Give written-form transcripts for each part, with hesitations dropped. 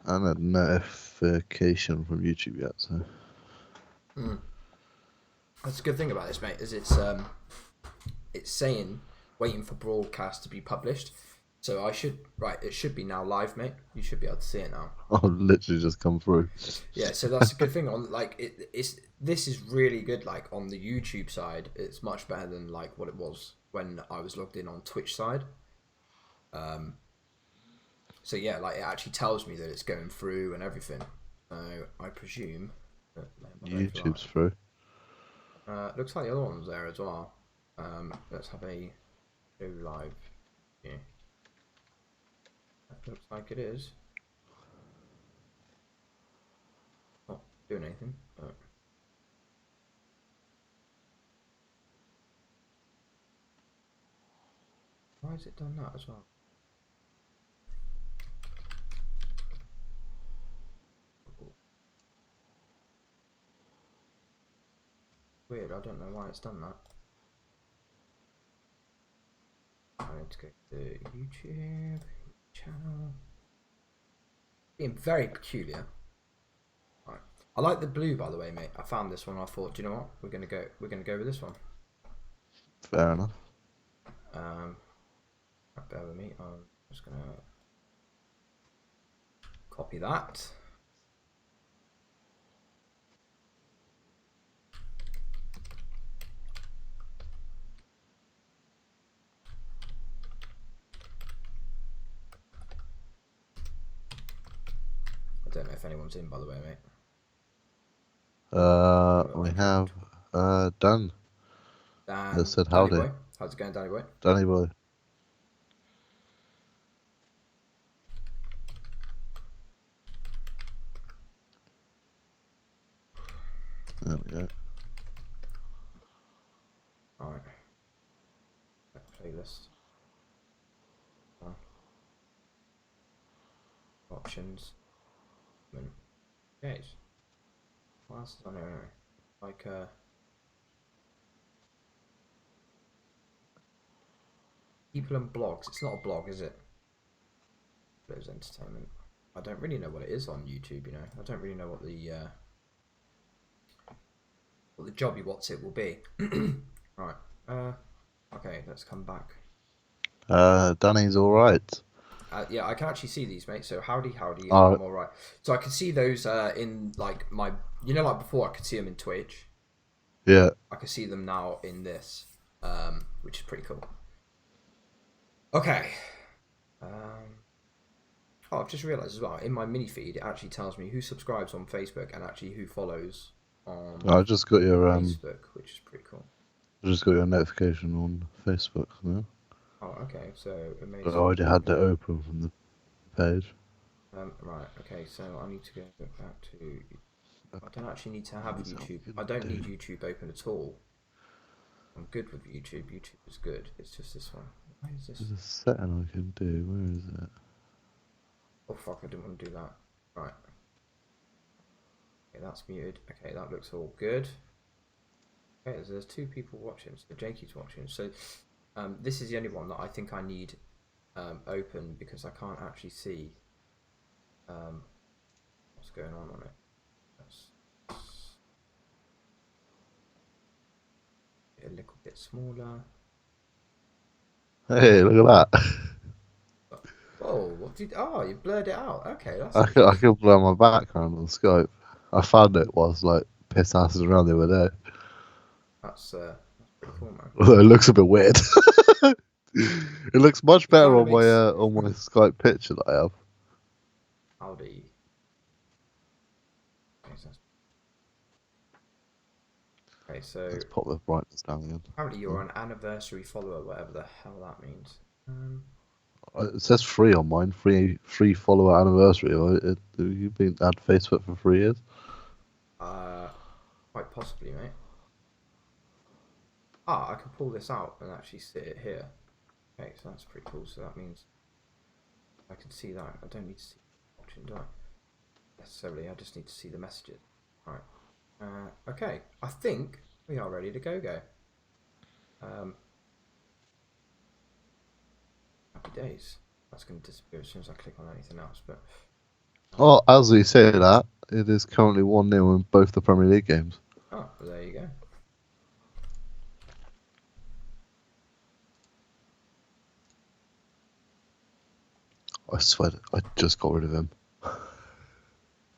And a notification from YouTube yet, so. That's a good thing about this, mate. Is it's saying waiting for broadcast to be published. So it should be now live, mate. You should be able to see it now. I'll literally just come through. Yeah, so that's a good thing on this is really good. Like on the YouTube side, it's much better than like what it was when I was logged in on Twitch side. So yeah, like it actually tells me that it's going through and everything. So I presume that YouTube's through. looks like the other one's there as well. Let's have a go live. Yeah, that looks like it is. Not doing anything, but why has it done that as well? Weird, I don't know why it's done that. I need to go to the YouTube channel. Being very peculiar. Right. I like the blue, by the way, mate. I found this one. I thought, do you know what? We're gonna go with this one. Fair enough. Bear with me. I'm just gonna copy that. I don't know if anyone's in, by the way, mate. We have Dan. Dan, That said Danny howdy. boy. How's it going, Danny boy? Danny boy. There we go. Alright. Playlist. Options. Okay. What else is on here? Like people and blogs. It's not a blog, is it? It's entertainment. I don't really know what it is on YouTube. You know, I don't really know what the jobby what's it will be. Right. Okay, let's come back. Danny's alright. Yeah, I can actually see these, mate. So howdy, I'm all right. So I can see those in like my, like before I could see them in Twitch. Yeah. I can see them now in this, which is pretty cool. Okay. Oh, I've just realised as well, in my mini feed, it actually tells me who subscribes on Facebook and actually who follows on I just got your Facebook, which is pretty cool. I just got your notification on Facebook now. Oh, okay. So it makes. But I already had that open from the page. Right. Okay. So I need to go back to. I don't actually need to have YouTube. I don't need YouTube open at all. I'm good with YouTube. YouTube is good. It's just this one. Why is this? There's a setting I can do. Where is it? Oh fuck! I didn't want to do that. Right. Okay, that's muted. Okay, that looks all good. Okay, so there's 2 people watching. So Jakey's watching. So this is the only one that I think I need open because I can't actually see what's going on it. A little bit smaller. Hey, look at that. Oh, what did? Oh, you blurred it out. Okay, that's. I could blur my background on Skype. I found it whilst like piss asses around the other day. That's pretty cool, man. Although it looks a bit weird. It looks much better on my Skype picture that I have. Howdy. Okay, so let's pop the brightness down again. apparently you're an anniversary follower, whatever the hell that means. It says free on mine. Free follower anniversary. You've been at Facebook for 3 years. Quite possibly, mate. Ah, I can pull this out and actually sit it here. Okay, so that's pretty cool. So that means I can see that. I don't need to see watching, do I? Necessarily, I just need to see the messages. Right. Okay, I think we are ready to go. Happy days. That's going to disappear as soon as I click on anything else. But Oh, as we say that, it is currently 1-0 in both the Premier League games. Oh, well, there you go. I swear, I just got rid of him.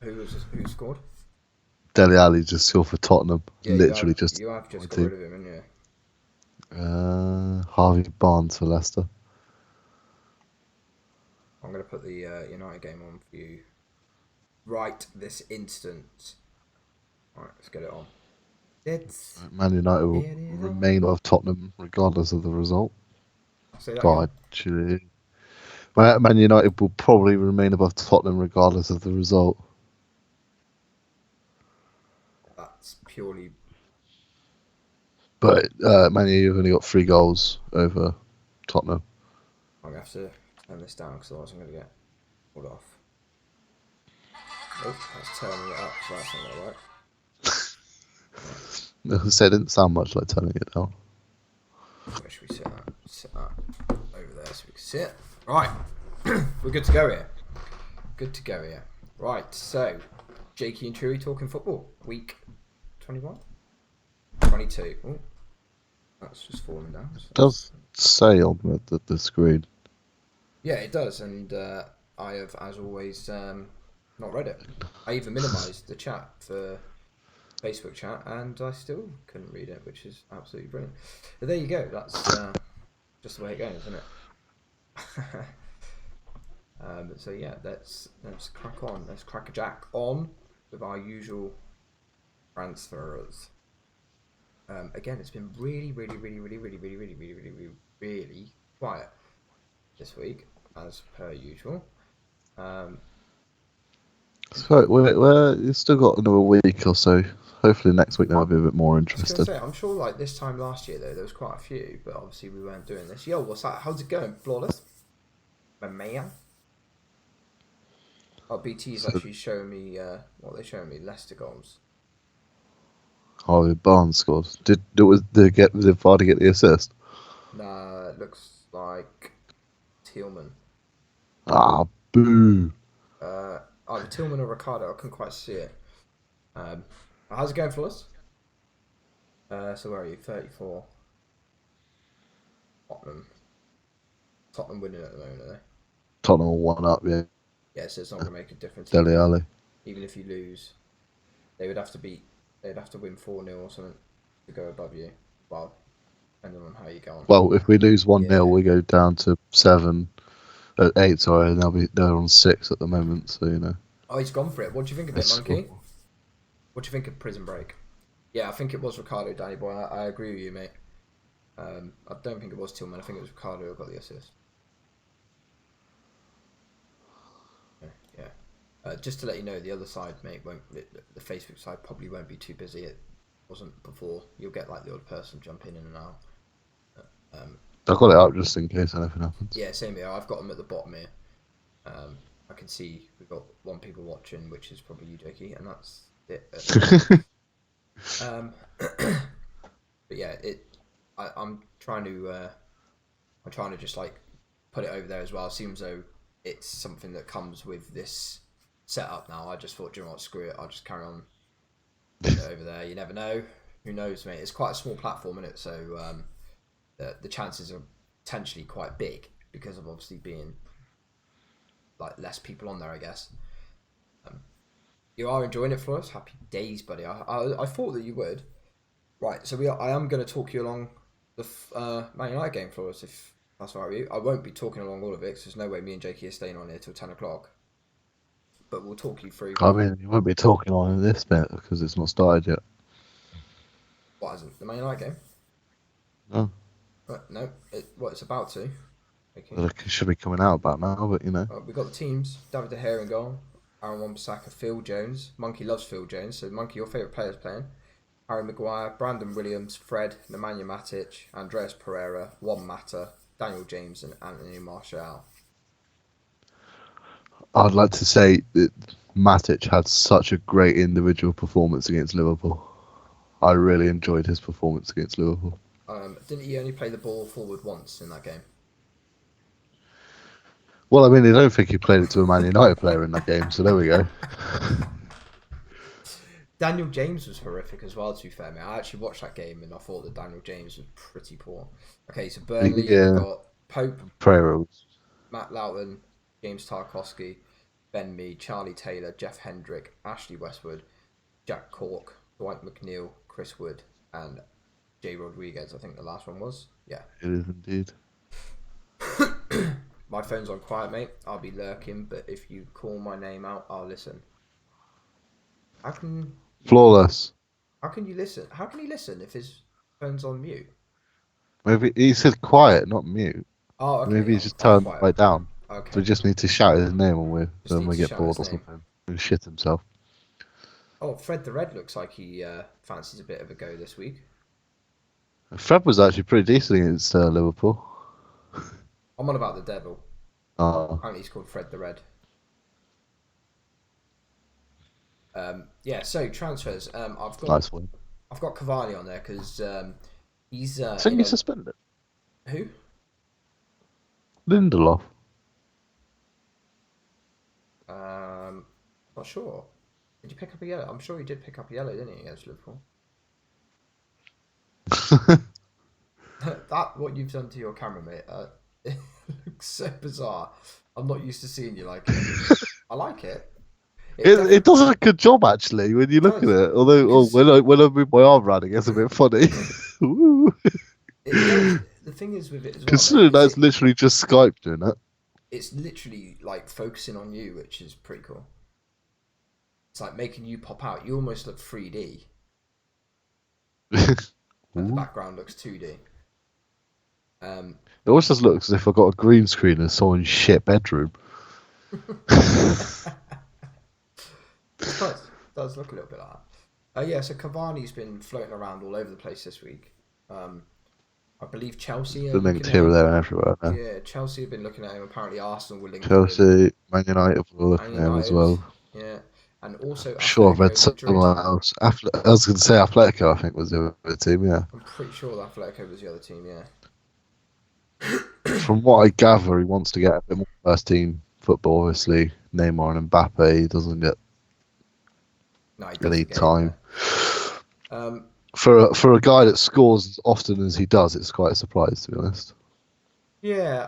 Who scored? Dele Alli just scored for Tottenham. Yeah, Literally just you have just my got team. rid of him, haven't you? Harvey Barnes for Leicester. I'm going to put the United game on for you right this instant. Alright, let's get it on. Man United will It is on. remain above Tottenham regardless of the result. Say that Oh, again. actually, Man United will probably remain above Tottenham regardless of the result. That's purely. But Man United have only got 3 goals over Tottenham. I'm going to have to turn this down because otherwise I'm going to get pulled off. Oh, that's turning it up, so that's not going to work. Who said it didn't sound much like turning it down. Where should we sit that? Sit that over there so we can see it. Right, we're good to go here. Good to go here. Right, so Jakey and Chewy talking football. Week 21? 22. Oh, that's just falling down. So It does say on the screen. yeah, it does, and I have, as always, not read it. I even minimised the chat for Facebook chat, and I still couldn't read it, which is absolutely brilliant. But there you go. That's just the way it goes, isn't it? So yeah, let's crack on. Let's crack a jack on with our usual transfers. Again, it's been really quiet this week, as per usual. So you've still got another week or so. Hopefully next week there might be a bit more I was going interesting. to say, I'm sure like this time last year though, there was quite a few, but obviously we weren't doing this. Yo, what's that? How's it going? Flawless? My man? Oh, BT's actually showing me, what are they showing me? Leicester goals. Harvey Barnes scored. Did Vardy get the assist? Nah, it looks like Tillman. Ah, boo. Either Tillman or Ricardo, I couldn't quite see it. How's it going, Flawless? So where are you? 34. Tottenham winning at the moment, are they? Tottenham will 1 up, yeah. Yeah, so it's not going to make a difference. Dele Alli. Even if you lose, they'd have to win 4-0 or something to go above you. Well, depending on how you go on. Well, if we lose 1-0, Yeah. we go down to 8, sorry, and they're on 6 at the moment, so you know. Oh, he's gone for it. What do you think of it, Monkey? What do you think of Prison Break? Yeah, I think it was Ricardo, Danny boy. I agree with you, mate. I don't think it was Tillman. I think it was Ricardo who got the assist. Yeah. Just to let you know, the other side, mate, the Facebook side probably won't be too busy. It wasn't before. You'll get like the odd person jump in and out. I've got it up just in case anything happens. Yeah, same here. I've got them at the bottom here. I can see we've got 1 people watching, which is probably you, Jakey, and that's it. But yeah, I'm trying to just like put it over there as well. It seems though it's something that comes with this setup now. I just thought, do you know what, screw it. I'll just carry on putting it over there. You never know. Who knows, mate? It's quite a small platform, isn't it? So the chances are potentially quite big because of obviously being like less people on there, I guess. You are enjoying it for us. Happy days, buddy. I thought that you would. Right, so I am going to talk you along the Man United game for us, if that's all right with you. I won't be talking along all of it, because there's no way me and Jakey are staying on here till 10 o'clock. But we'll talk you through. I mean, you won't be talking on this bit because it's not started yet. What hasn't? The Man United game? No. No, it's about to. Okay. Well, it should be coming out about now, but you know. We've got the teams. David De Gea in goal. Aaron Wan-Bissaka, Phil Jones. Monkey loves Phil Jones, so Monkey, your favourite player's playing. Harry Maguire, Brandon Williams, Fred, Nemanja Matic, Andreas Pereira, Juan Mata, Daniel James, and Anthony Martial. I'd like to say that Matic had such a great individual performance against Liverpool. I really enjoyed his performance against Liverpool. Didn't he only play the ball forward once in that game? Well, I mean, I don't think he played it to a Man United player in that game, so there we go. Daniel James was horrific as well, to be fair, mate. I actually watched that game and I thought that Daniel James was pretty poor. Okay, so Burnley, we've Yeah, got Pope, Pereira was Matt Loughton, James Tarkowski, Ben Mee, Charlie Taylor, Jeff Hendrick, Ashley Westwood, Jack Cork, Dwight McNeil, Chris Wood, and Jay Rodriguez. I think the last one was. Yeah. It is indeed. My phone's on quiet, mate. I'll be lurking, but if you call my name out, I'll listen. How can Flawless. how can you listen? How can he listen if his phone's on mute? Maybe he said quiet, not mute. Oh, okay. Maybe he's just I'll turned quiet. right down. Okay. So we just need to shout his name when Just need we to get shout bored or his name. something. And shit himself. Oh, Fred the Red looks like he fancies a bit of a go this week. Fred was actually pretty decent against Liverpool. I'm on about the devil. Apparently he's called Fred the Red. Yeah, so transfers. Nice one. I've got Cavani on there because he's. So you suspended? Who? Lindelof. Not sure. Did you pick up a yellow? I'm sure he did pick up a yellow, didn't he, against Liverpool? That what you've done to your camera, mate. It looks so bizarre. I'm not used to seeing you like it. I like it. It does a good job actually when you look at it. Although when I move my arm around, it gets a bit funny. The thing is with it as well. Considering that's literally just Skype doing it. It's literally like focusing on you, which is pretty cool. It's like making you pop out. You almost look 3D. And the background looks 2D. It always just looks as if I got a green screen in someone's shit bedroom. It does look a little bit like that. Yeah, so Cavani's been floating around all over the place this week. I believe Chelsea are linked here, there, and everywhere. Now. Yeah, Chelsea have been looking at him. Apparently, Arsenal were linked. Chelsea, Man United were looking at him as well. Yeah, and also I'm sure I've read someone else. I was going to say Atletico. I think was the other team. Yeah, I'm pretty sure that Atletico was the other team. Yeah. From what I gather, he wants to get a bit more first team football. Obviously, Neymar and Mbappe. He doesn't get any time. For a guy that scores as often as he does, it's quite a surprise, to be honest. Yeah,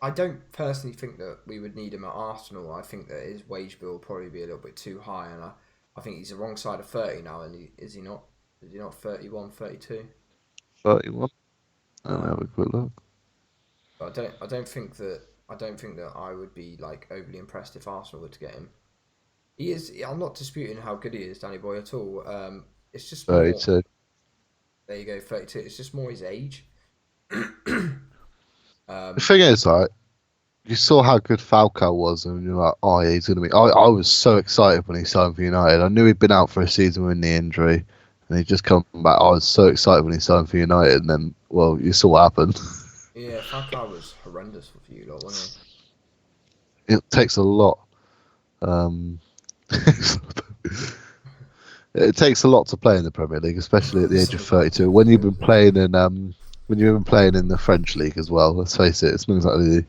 I don't personally think that we would need him at Arsenal. I think that his wage bill will probably be a little bit too high, and I think he's the wrong side of 30 now, and is he not? Is he not 31, 32? 31. Let me have a quick look. But I don't think that I would be like overly impressed if Arsenal were to get him. He is. I'm not disputing how good he is, Danny Boy, at all. It's just 32. More, there you go, 32. It's just more his age. The thing is, right, you saw how good Falcao was, and you're like, oh, yeah, he's going to be. I was so excited when he signed for United. I knew he'd been out for a season with knee injury, and he just come back. I was so excited when he signed for United, and then, well, you saw what happened. Yeah, Falcao was horrendous for you lot, wasn't he? It takes a lot. It takes a lot to play in the Premier League, especially at the age of 32. When you've been playing in the French league as well, let's face it, it's not exactly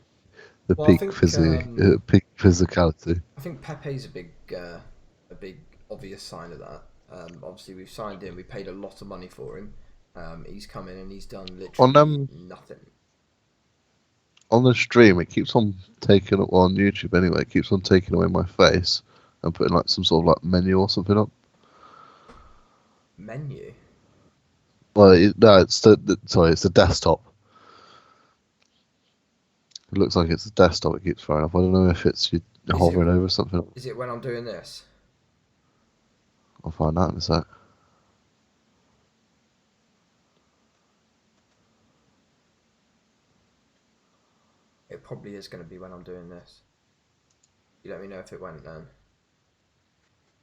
the peak physicality. I think Pepe's a big obvious sign of that. Obviously, we've signed him. We paid a lot of money for him. He's come in and he's done literally nothing. On the stream, it keeps on taking it on YouTube anyway. It keeps on taking away my face and putting like some sort of like menu or something up. Menu? Well, no, it's the desktop. It looks like it's the desktop. It keeps throwing up. I don't know if it's you hovering over something. Is it when I'm doing this? I'll find out in a sec. It probably is going to be when I'm doing this. You let me know if it went then.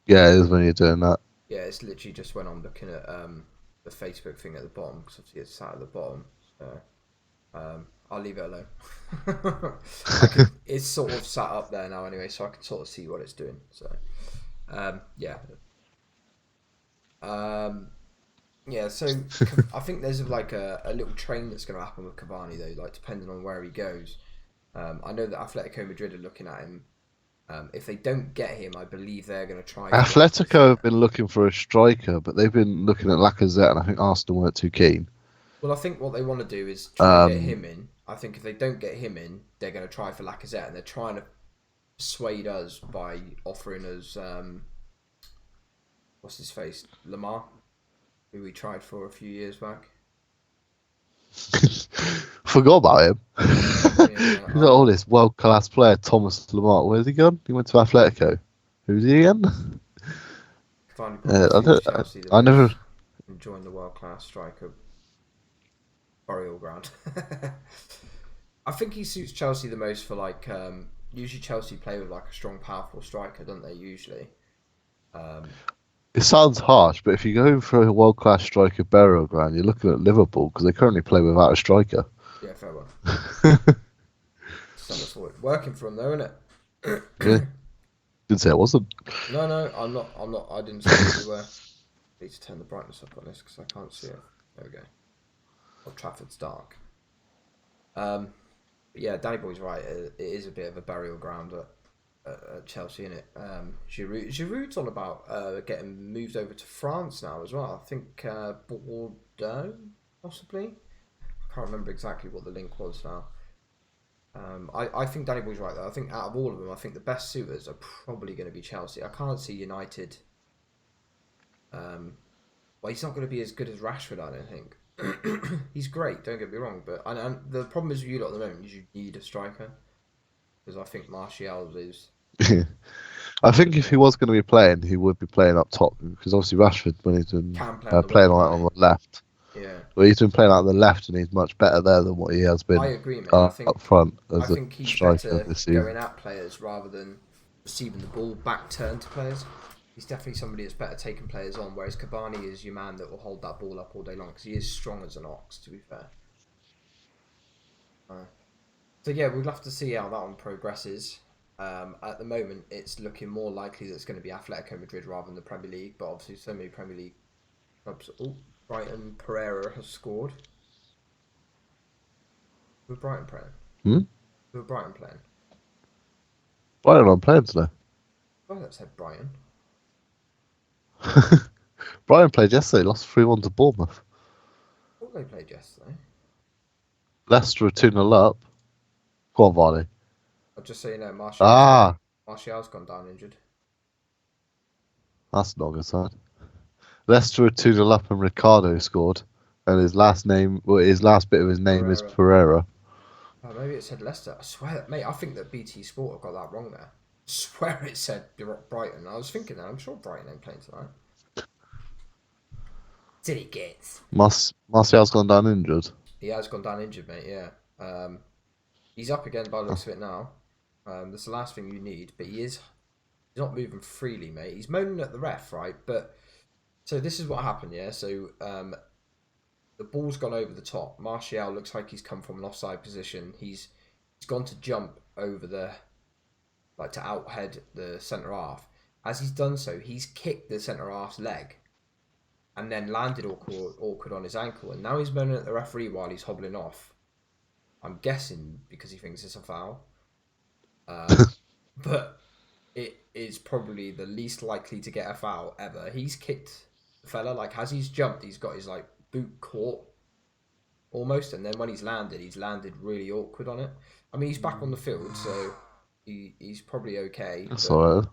Yeah, it is when you're doing that. Yeah, it's literally just when I'm looking at the Facebook thing at the bottom, because obviously it's sat at the bottom. So, I'll leave it alone. It's sort of sat up there now anyway, so I can sort of see what it's doing. So, yeah. Yeah, so I think there's like a little train that's going to happen with Cavani though, like depending on where he goes. I know that Atletico Madrid are looking at him. If they don't get him, I believe they're going to try for like Atletico have been looking for a striker, but they've been looking at Lacazette, and I think Arsenal weren't too keen. Well, I think what they want to do is try and get Um, him in. I think if they don't get him in, they're going to try for Lacazette, and they're trying to persuade us by offering us what's his face, Lamar, who we tried for a few years back. Forgot about him. Yeah, He's got all this world-class player, Thomas Lamar. Where's he gone? He went to Atletico. Who's he again? finally probably I suits don't. Chelsea the I most. never. Enjoying the world class striker burial ground. I think he suits Chelsea the most for like usually Chelsea play with like a strong, powerful striker, don't they? Usually. Um, It sounds harsh, but if you go for a world-class striker burial ground, you're looking at Liverpool because they currently play without a striker. yeah, fair one. Centre forward, working for them though, isn't it? Yeah, didn't say it wasn't. No, I'm not. I didn't say we were. I need to turn the brightness up on this because I can't see it. There we go. Old Trafford's dark. Yeah, Danny Boy's right. It is a bit of a burial ground at Chelsea, isn't it? Giroud's on about getting moved over to France now as well. I think Bordeaux, possibly. I can't remember exactly what the link was now. I think Danny Boy's right though. I think out of all of them, I think the best suitors are probably going to be Chelsea. I can't see United. Well, he's not going to be as good as Rashford, I don't think. He's great, don't get me wrong, but and the problem is with you lot at the moment is you need a striker because I think Martial is. I think if he was going to be playing, he would be playing up top because obviously Rashford, when he's been Can play on the playing wing, on the left, yeah. well, he's been playing out on the left, and he's much better there than what he has been I agree, mate. I think up front I as a think he's striker better this season. going at players rather than receiving the ball back turn to players. He's definitely somebody that's better taking players on, whereas Cavani is your man that will hold that ball up all day long because he is strong as an ox, to be fair. So yeah, we'll have to see how that one progresses. At the moment, it's looking more likely that it's going to be Atletico Madrid rather than the Premier League, but obviously so many Premier League clubs. Oh, Brighton Pereira has scored. Who are Brighton playing? Who are Brighton playing? Brighton on playing today. Well, that said Brighton. Brighton played yesterday, lost 3-1 to Bournemouth. What they played yesterday? Leicester are 2-0 up. Go on, Varney. I'll just say, you know, Martial's gone down injured. That's not a good sign. Leicester are 2-0 up and Ricardo scored. And his last bit of his name is Pereira. Oh, maybe it said Leicester. I swear, mate, I think that BT Sport have got that wrong there. I swear it said Brighton. I was thinking that. I'm sure Brighton ain't playing tonight. Did he get? Martial's gone down injured. He has gone down injured, mate, yeah. He's up again by the looks of it now. That's the last thing you need, but he's not moving freely, mate. He's moaning at the ref, right? But so this is what happened, yeah. So the ball's gone over the top. Martial looks like he's come from an offside position. He's gone to jump over to outhead the centre half. As he's done so, he's kicked the centre half's leg, and then landed awkward on his ankle. And now he's moaning at the referee while he's hobbling off. I'm guessing because he thinks it's a foul. But it is probably the least likely to get a foul ever. He's kicked the fella, like as he's jumped, he's got his like boot caught almost, and then when he's landed really awkward on it. I mean, he's back on the field, so he's probably okay. That's alright.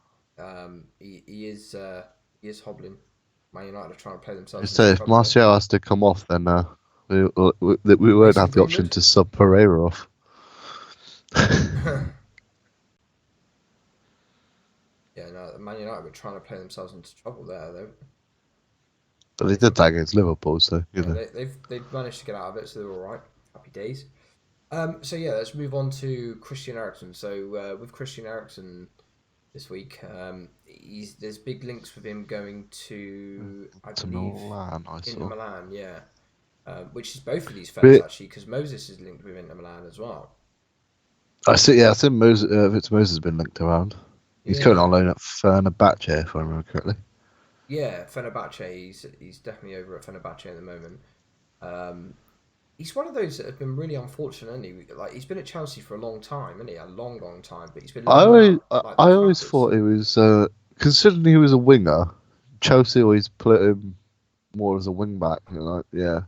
He is hobbling. Man United are trying to play themselves. So if Martial has to come off, then we won't have the option to sub Pereira off. Yeah, no, Man United were trying to play themselves into trouble there, though. But they did that against Liverpool, so you know. They've managed to get out of it, so they're all right. Happy days. So yeah, let's move on to Christian Eriksen. So with Christian Eriksen this week, there's big links with him going to Milan, Inter Milan, yeah. Which is both of these fellas actually, because Moses is linked with Inter Milan as well. I see. Yeah, I think Victor Moses has been linked around. He's currently on loan at Fenerbahce, if I remember correctly. Yeah, Fenerbahce. He's definitely over at Fenerbahce at the moment. He's one of those that have been really unfortunate, isn't he? Like, he's been at Chelsea for a long time, isn't he? A long, long time, but he's been I loaned always, out I, like the I always crackers. thought he was, considering he was a winger, Chelsea always put him more as a wing back. You know, yeah,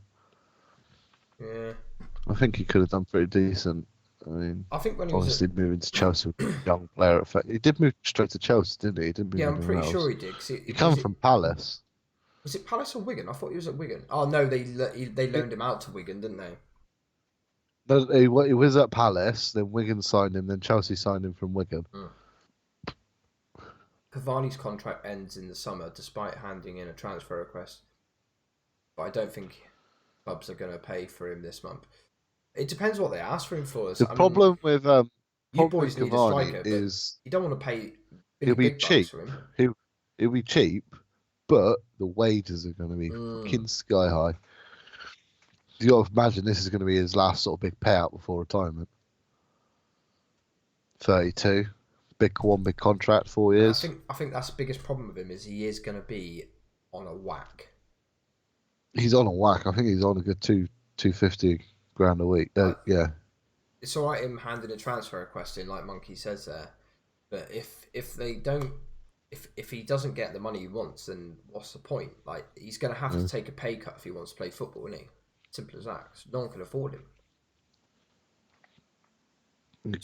Yeah. I think he could have done pretty decent. I mean, I think when he was at... obviously moving to Chelsea, with a young player. He did move straight to Chelsea, didn't he? He didn't move Yeah, I'm anywhere pretty sure else. he did. Cause He it, came from Palace. was it Palace or Wigan? I thought he was at Wigan. Oh, no, they loaned him out to Wigan, didn't they? No, he was at Palace. Then Wigan signed him. Then Chelsea signed him from Wigan. Mm. Cavani's contract ends in the summer, despite handing in a transfer request. But I don't think clubs are going to pay for him this month. It depends what they ask for him for. The I mean, problem with you boys need a Cavani striker, but is you don't want to pay he'll really be big bucks cheap. for him. He'll be cheap, but the wages are going to be Mm. fucking sky high. You got to imagine this is going to be his last sort of big payout before retirement. 32, big contract, 4 And years. I think that's the biggest problem with him is he is going to be on a whack. He's on a whack. I think he's on a good 250 grand a week. Yeah. It's all right him handing a transfer request in, like Monkey says there, but if they don't, if he doesn't get the money he wants, then what's the point? Like, he's going to have to take a pay cut if he wants to play football, isn't he? Simple as that. No one can afford him.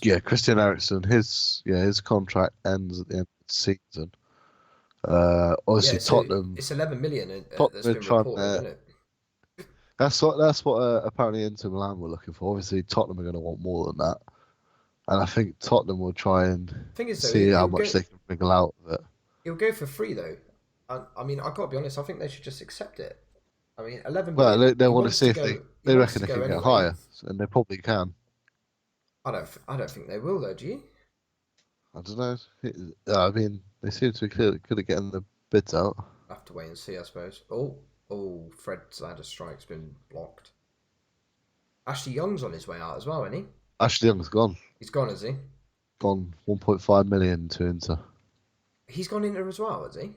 Yeah, Christian Eriksen, his contract ends at the end of the season. Obviously Yeah, so Tottenham. it's 11 million Tottenham that's are been trying. reported, isn't it? That's what apparently Inter Milan were looking for. Obviously Tottenham are going to want more than that, and I think Tottenham will try and Thing is, though, see how much they can wriggle out of it. He'll go for free though. I mean, I've got to be honest. I think they should just accept it. I mean, 11 Well, million. they want to see if they reckon they can get anyway. higher, and they probably can. I don't think they will though. Do you? I don't know. I mean, they seem to be good at getting the bids out. I'll have to wait and see, I suppose. Oh, Fred's ladder strike's been blocked. Ashley Young's on his way out as well, isn't he? Ashley Young's gone. He's gone, has he? Gone 1.5 million to Inter. He's gone into as well, has he?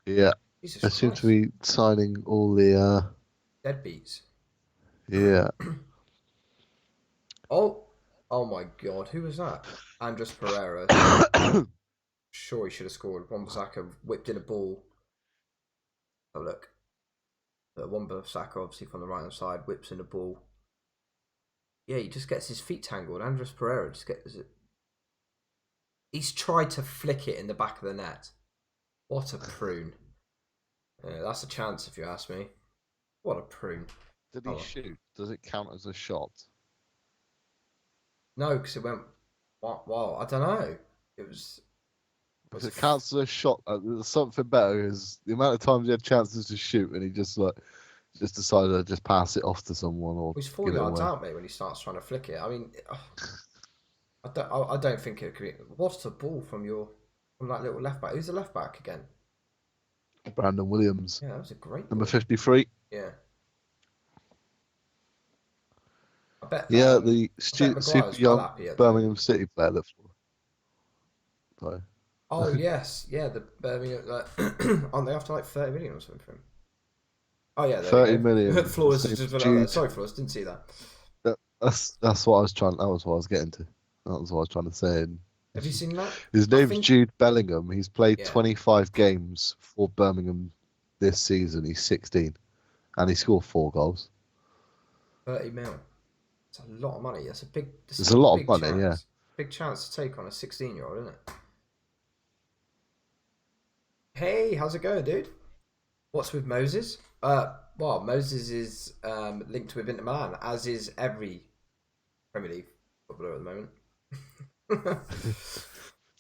Yeah. Jesus They Christ. seem to be signing all the Deadbeats. yeah. Oh my God, who was that? Andres Pereira. Sure, he should have scored. Wan-Bissaka whipped in a ball. Oh look, Wan-Bissaka obviously from the right hand side whips in a ball. Yeah, he just gets his feet tangled. Andres Pereira just gets it. He's tried to flick it in the back of the net. What a prune! Yeah, that's a chance if you ask me. What a prune! Did he shoot? Does it count as a shot? No, because it went. Well, I don't know. It was. If it counts as a shot, there's something better is the amount of times he had chances to shoot and he just decided to just pass it off to someone or. He's 4 yards out, mate, when he starts trying to flick it. I mean, I don't think it could be. What's the ball from that little left back? Who's the left back again? Brandon Williams. Yeah, that was a great number ball. 53. Yeah. I bet. Yeah, the super young Birmingham City player that. Sorry. Oh yes, yeah, the Birmingham. Aren't they after like 30 million or something for him? Oh yeah, 30 million. Flores just put out there. Sorry, Flores, didn't see that. That's what I was trying. That was what I was getting to. That was what I was trying to say. Have you seen that? His name's Jude Bellingham. He's played 25 games for Birmingham this season. He's 16, and he scored 4 goals. 30 mil. It's a lot of money. That's a big. It's a lot of money, chance. yeah. Big chance to take on a 16-year-old, isn't it? Hey, how's it going, dude? What's with Moses? Well, Moses is linked with Inter Milan, as is every Premier League footballer at the moment.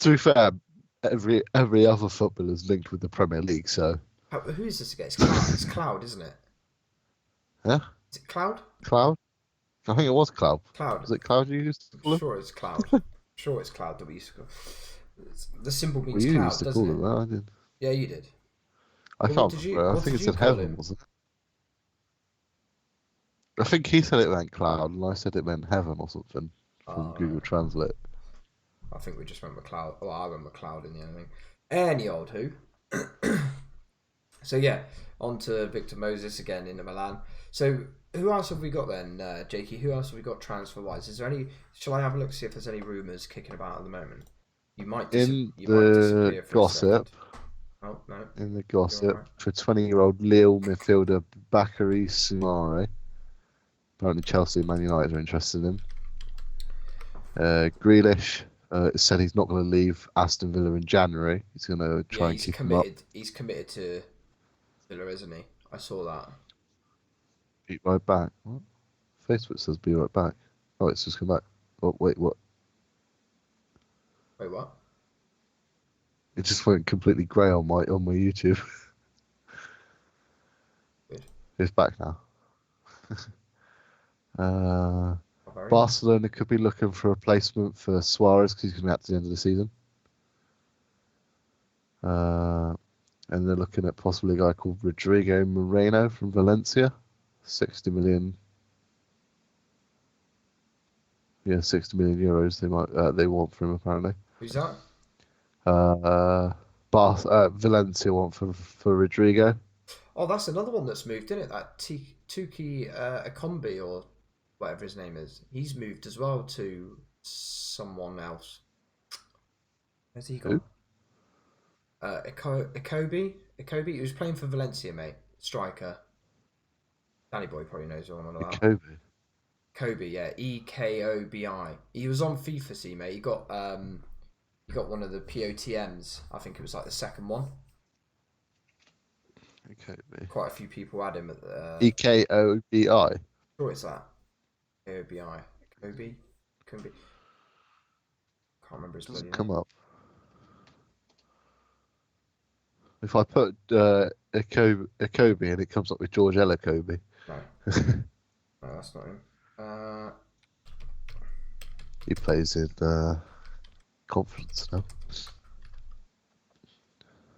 To be fair, every other footballer is linked with the Premier League. So who is this again? It's Cloud, isn't it? Yeah. Is it Cloud? Cloud. I think it was Cloud. Cloud. Was it Cloud you used to call him? Sure, it's Cloud. Sure, it's Cloud that we used to call. The symbol means you cloud, used to doesn't call it? it that, I did. Yeah, you did. I can't remember. I think it said heaven, wasn't it? I think he said it meant cloud, and I said it meant heaven or something from Google Translate. I think we just remember cloud. Oh, I remember cloud in the ending. Any old who. So yeah, on to Victor Moses again in Milan. So Who else have we got then, Jakey? Who else have we got transfer-wise? Is there any? Shall I have a look see if there's any rumours kicking about at the moment? In You might the disappear for a gossip, second. Oh no, in the you're all gossip, right. for 20-year-old Lille midfielder Bakary Soumare, apparently Chelsea and Man United are interested in. Grealish said he's not going to leave Aston Villa in January. He's going to Yeah, try and keep him up. He's committed to Villa, isn't he? I saw that. Be right back. What? Facebook says be right back. Oh, it's just come back. Oh, wait, what? Wait, what? It just went completely grey on my YouTube. Good. It's back now. Barbarian. Barcelona could be looking for a replacement for Suarez because he's going to be out to the end of the season. And they're looking at possibly a guy called Rodrigo Moreno from Valencia. 60 million. Yeah, 60 million euros they want for him apparently. Who's that? Valencia want for Rodrigo. Oh, that's another one that's moved, isn't it? That Tuki Akombi or whatever his name is. He's moved as well to someone else. Where's he gone? Akobi. He was playing for Valencia, mate. Striker. Danny Boy probably knows all about that. Kobe, yeah, Ekobi. He was on FIFA, see, mate. He got one of the POTMs. I think it was like the second one. Ekobi. Quite a few people had him at the. Ekobi. Sure, it's that. Ekobi. Kobe. Can't remember his bloody name. Come up. If I put Akobi and it comes up with George Ellakobi. No. No, that's not him. He plays in Conference now.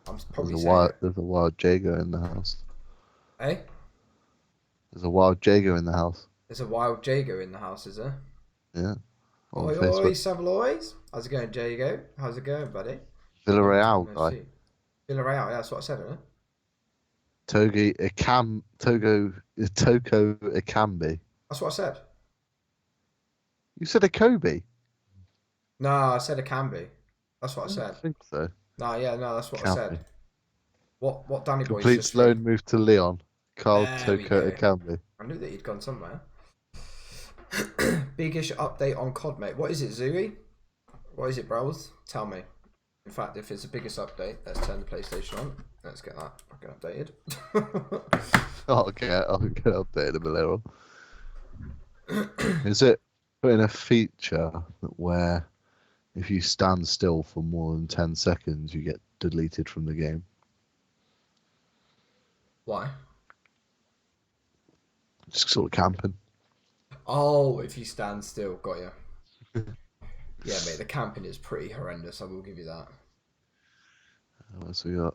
I'm probably there's a wild Jago in the house. Hey? There's a wild Jago in the house. There's a wild Jago in the house, is there? Yeah. On Oi, Facebook. oi, Savaloys. How's it going, Jago? How's it going, buddy? Villarreal guy. Villarreal, yeah, that's what I said, isn't it? Toko Ekambi. That's what I said. You said Akobi? No, I said it can be. That's what I said. I think so. No, yeah, no, that's what I said. Be. What Danny Boy's Complete just loan move to Leon. Carl There we Toko go. Ekambi. I knew that he'd gone somewhere. Biggish update on COD, mate. What is it, Zooey? What is it, bros? Tell me. In fact, if it's the biggest update, let's turn the PlayStation on. Let's get that fucking updated. I'll get updated a bit later on. Is it putting a feature where if you stand still for more than 10 seconds, you get deleted from the game? Why? Just sort of camping. Oh, if you stand still, got you. Yeah, mate, the camping is pretty horrendous. I will give you that. So we got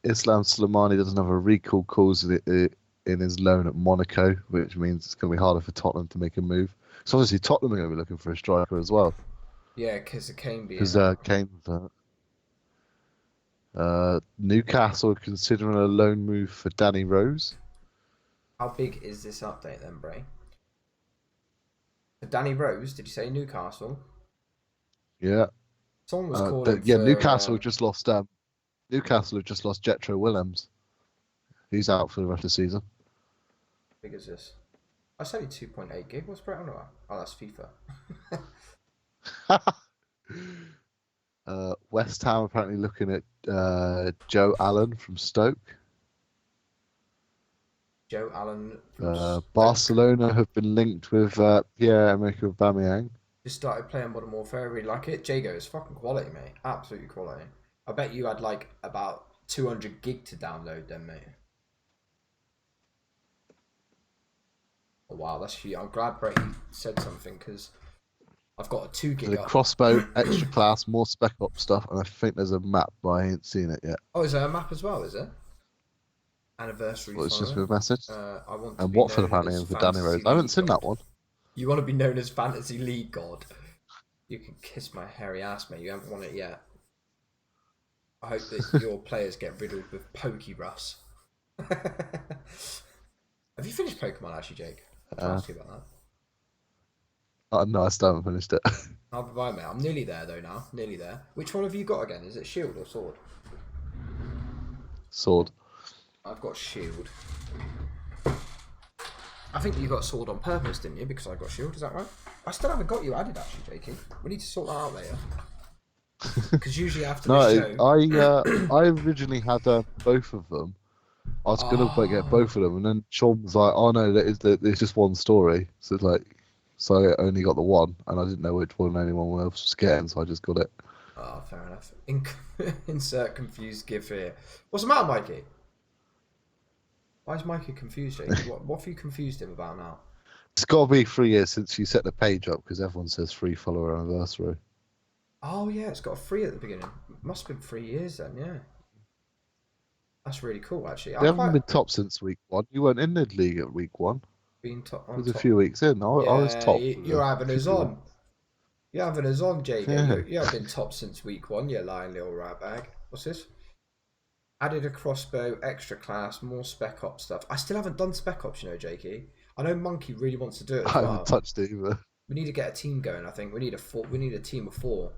Islam Slimani doesn't have a recall clause in his loan at Monaco, which means it's going to be harder for Tottenham to make a move. So obviously Tottenham are going to be looking for a striker as well. Yeah, because it can be. Because Kane's Newcastle are considering a loan move for Danny Rose. How big is this update then, Bray? Danny Rose, did you say Newcastle? Yeah. Someone was calling yeah, for... Newcastle have just lost Jetro Willems. He's out for the rest of the season. How big is this? That's only 2.8 gig. What's Brett on about? Oh, that's FIFA. West Ham apparently looking at Joe Allen from Stoke. Joe Allen from Stoke. Barcelona have been linked with Pierre-Emerick Aubameyang. Just started playing Modern Warfare. I really like it. Jago is fucking quality, mate. Absolutely quality. I bet you had like about 200 gig to download then, mate. Oh, wow, that's huge. I'm glad Brett said something because I've got a 2 gig. The crossbow, extra class, more spec op stuff, and I think there's a map, but I ain't seen it yet. Oh, is there a map as well? Is there? Anniversary. Well, it's just a message. I want to and be Watford known apparently as in for Danny Rose. Fantasy I haven't League seen God. that one. You want to be known as Fantasy League God? You can kiss my hairy ass, mate. You haven't won it yet. I hope that your players get riddled with Pokey Russ. Have you finished Pokemon actually, Jake? I asked you about that. Oh, no, I still haven't finished it. How have I, mate? I'm nearly there though now. Nearly there. Which one have you got again? Is it Shield or Sword? Sword. I've got Shield. I think you got Sword on purpose, didn't you? Because I got Shield, is that right? I still haven't got you added actually, Jakey. We need to sort that out later. Because usually after the show... I originally had both of them. I was gonna get both of them, and then Sean was like, "Oh no, there's just one story." So I only got the one, and I didn't know which one anyone else was getting, so I just got it. Oh, fair enough. Insert confused gif here. What's the matter, Mikey? Why is Mikey confused, Jake? What have you confused him about now? It's got to be 3 years since you set the page up, because everyone says 3 follower anniversary. Oh yeah, it's got a 3 at the beginning. It must have been 3 years then, yeah. That's really cool, actually. They haven't been top since week 1. You weren't in the league at week 1. Been top. It was a few weeks in. I was top. You're having us on. You're having us on, Jake. Yeah. You have been top since week 1, you lying little rat bag. What's this? Added a crossbow, extra class, more spec ops stuff. I still haven't done spec ops, you know, Jakey. I know Monkey really wants to do it as well. I haven't touched it either. We need to get a team going, I think. We need a team of 4.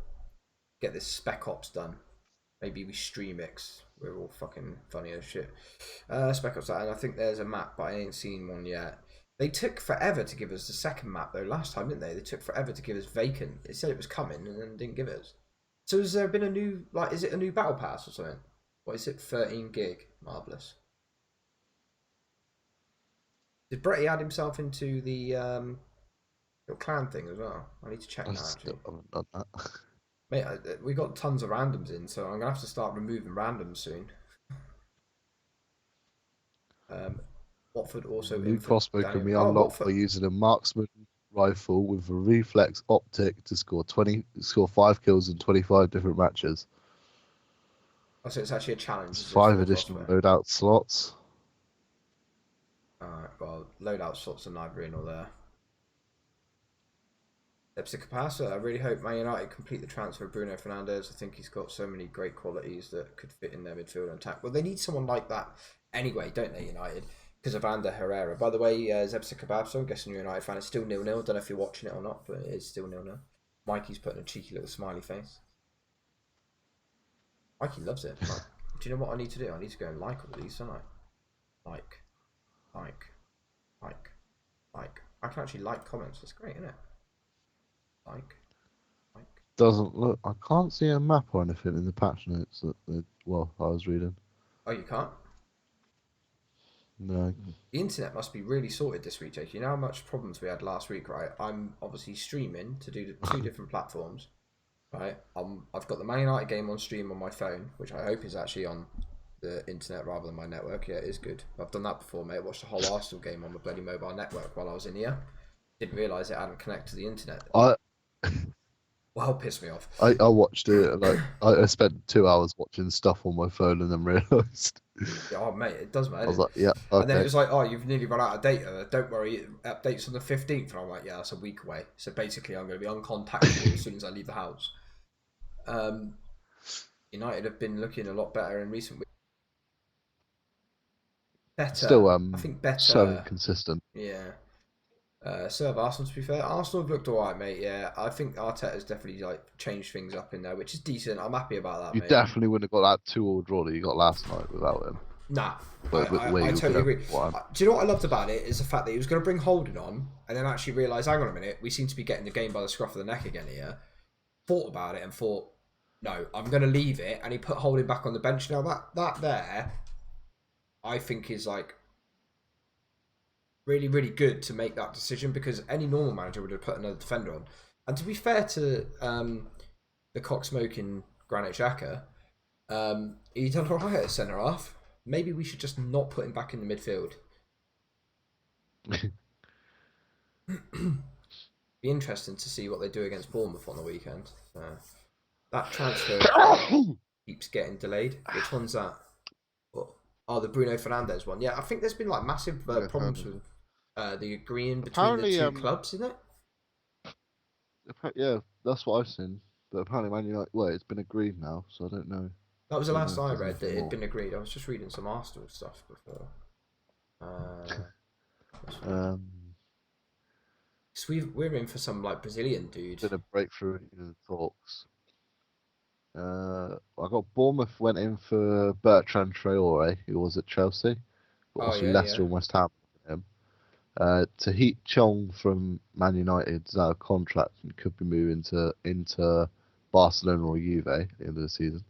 Get this spec ops done. Maybe we stream X. We're all fucking funny as shit. Spec ops, and I think there's a map, but I ain't seen one yet. They took forever to give us the second map though last time, didn't they? They took forever to give us Vacant. It said it was coming and then didn't give us. So has there been a new, is it a new battle pass or something? What is it? 13 gig. Marvellous. Did Bretty add himself into the little clan thing as well? I need to check that actually. I haven't done that. Mate, we got tons of randoms in, so I'm gonna have to start removing randoms soon. Watford also. New crossbow can be unlocked by using a marksman rifle with a reflex optic to score 5 kills in 25 different matches. Oh, so it's actually a challenge. There's 5 additional loadout slots. Alright, well, loadout slots are neither in or there. Steps to Capacity. I really hope Man United complete the transfer of Bruno Fernandes. I think he's got so many great qualities that could fit in their midfield and attack. Well, they need someone like that anyway, don't they, United? Because of Ander Herrera. By the way, Zebsa Kebab, I'm guessing you're a United fan. It's still 0-0. Don't know if you're watching it or not, but it is still 0-0. Mikey's putting a cheeky little smiley face. Mikey loves it. Like, do you know what I need to do? I need to go and like all these, don't I? Like. I can actually like comments. That's great, isn't it? Like. Doesn't look. I can't see a map or anything in the patch notes that I was reading. Oh, you can't? No. The internet must be really sorted this week, Jake. You know how much problems we had last week, right? I'm obviously streaming to do the 2 different platforms, right? I've got the Man United game on stream on my phone, which I hope is actually on the internet rather than my network. Yeah, it is good. I've done that before, mate. Watched the whole Arsenal game on the bloody mobile network while I was in here. Didn't realise it hadn't connected to the internet. Well, pissed me off. I watched it. Like I spent 2 hours watching stuff on my phone and then realised. Oh, mate, it does, mate. I was like, yeah. Okay. And then it was like, oh, you've nearly run out of data. Don't worry, it updates on the 15th. And I'm like, yeah, that's a week away. So basically, I'm going to be uncontactable as soon as I leave the house. United have been looking a lot better in recent weeks. Better. Still, I think better. So inconsistent. Yeah. So have Arsenal, to be fair. Arsenal have looked alright, mate. Yeah, I think Arteta's definitely changed things up in there, which is decent. I'm happy about that. You mate. Definitely wouldn't have got that 2-2 draw that you got last night without him. Nah, but I totally agree. Do you know what I loved about it is the fact that he was going to bring Holding on, and then actually realised, hang on a minute, we seem to be getting the game by the scruff of the neck again here. Thought about it and thought, no, I'm going to leave it, and he put Holding back on the bench. Now that there, I think is really, really good to make that decision, because any normal manager would have put another defender on. And to be fair to the cock-smoking Granit Xhaka, he done alright at centre-half. Maybe we should just not put him back in the midfield. Be interesting to see what they do against Bournemouth on the weekend. That transfer keeps getting delayed. Which one's that? Oh, the Bruno Fernandes one. Yeah, I think there's been massive problems with the agreeing between the 2 clubs, isn't it? Yeah, that's what I've seen. But apparently, Man United, it's been agreed now, so I don't know. That was the last I read, that it had been agreed. I was just reading some Arsenal stuff before. So we're in for some like Brazilian dude. Been a breakthrough in the talks. I got Bournemouth went in for Bertrand Traore, who was at Chelsea, but Oh also yeah, yeah. Leicester and West Ham. Him. Tahit Chong from Man United is out of contract and could be moving to into Barcelona or Juve at the end of the season.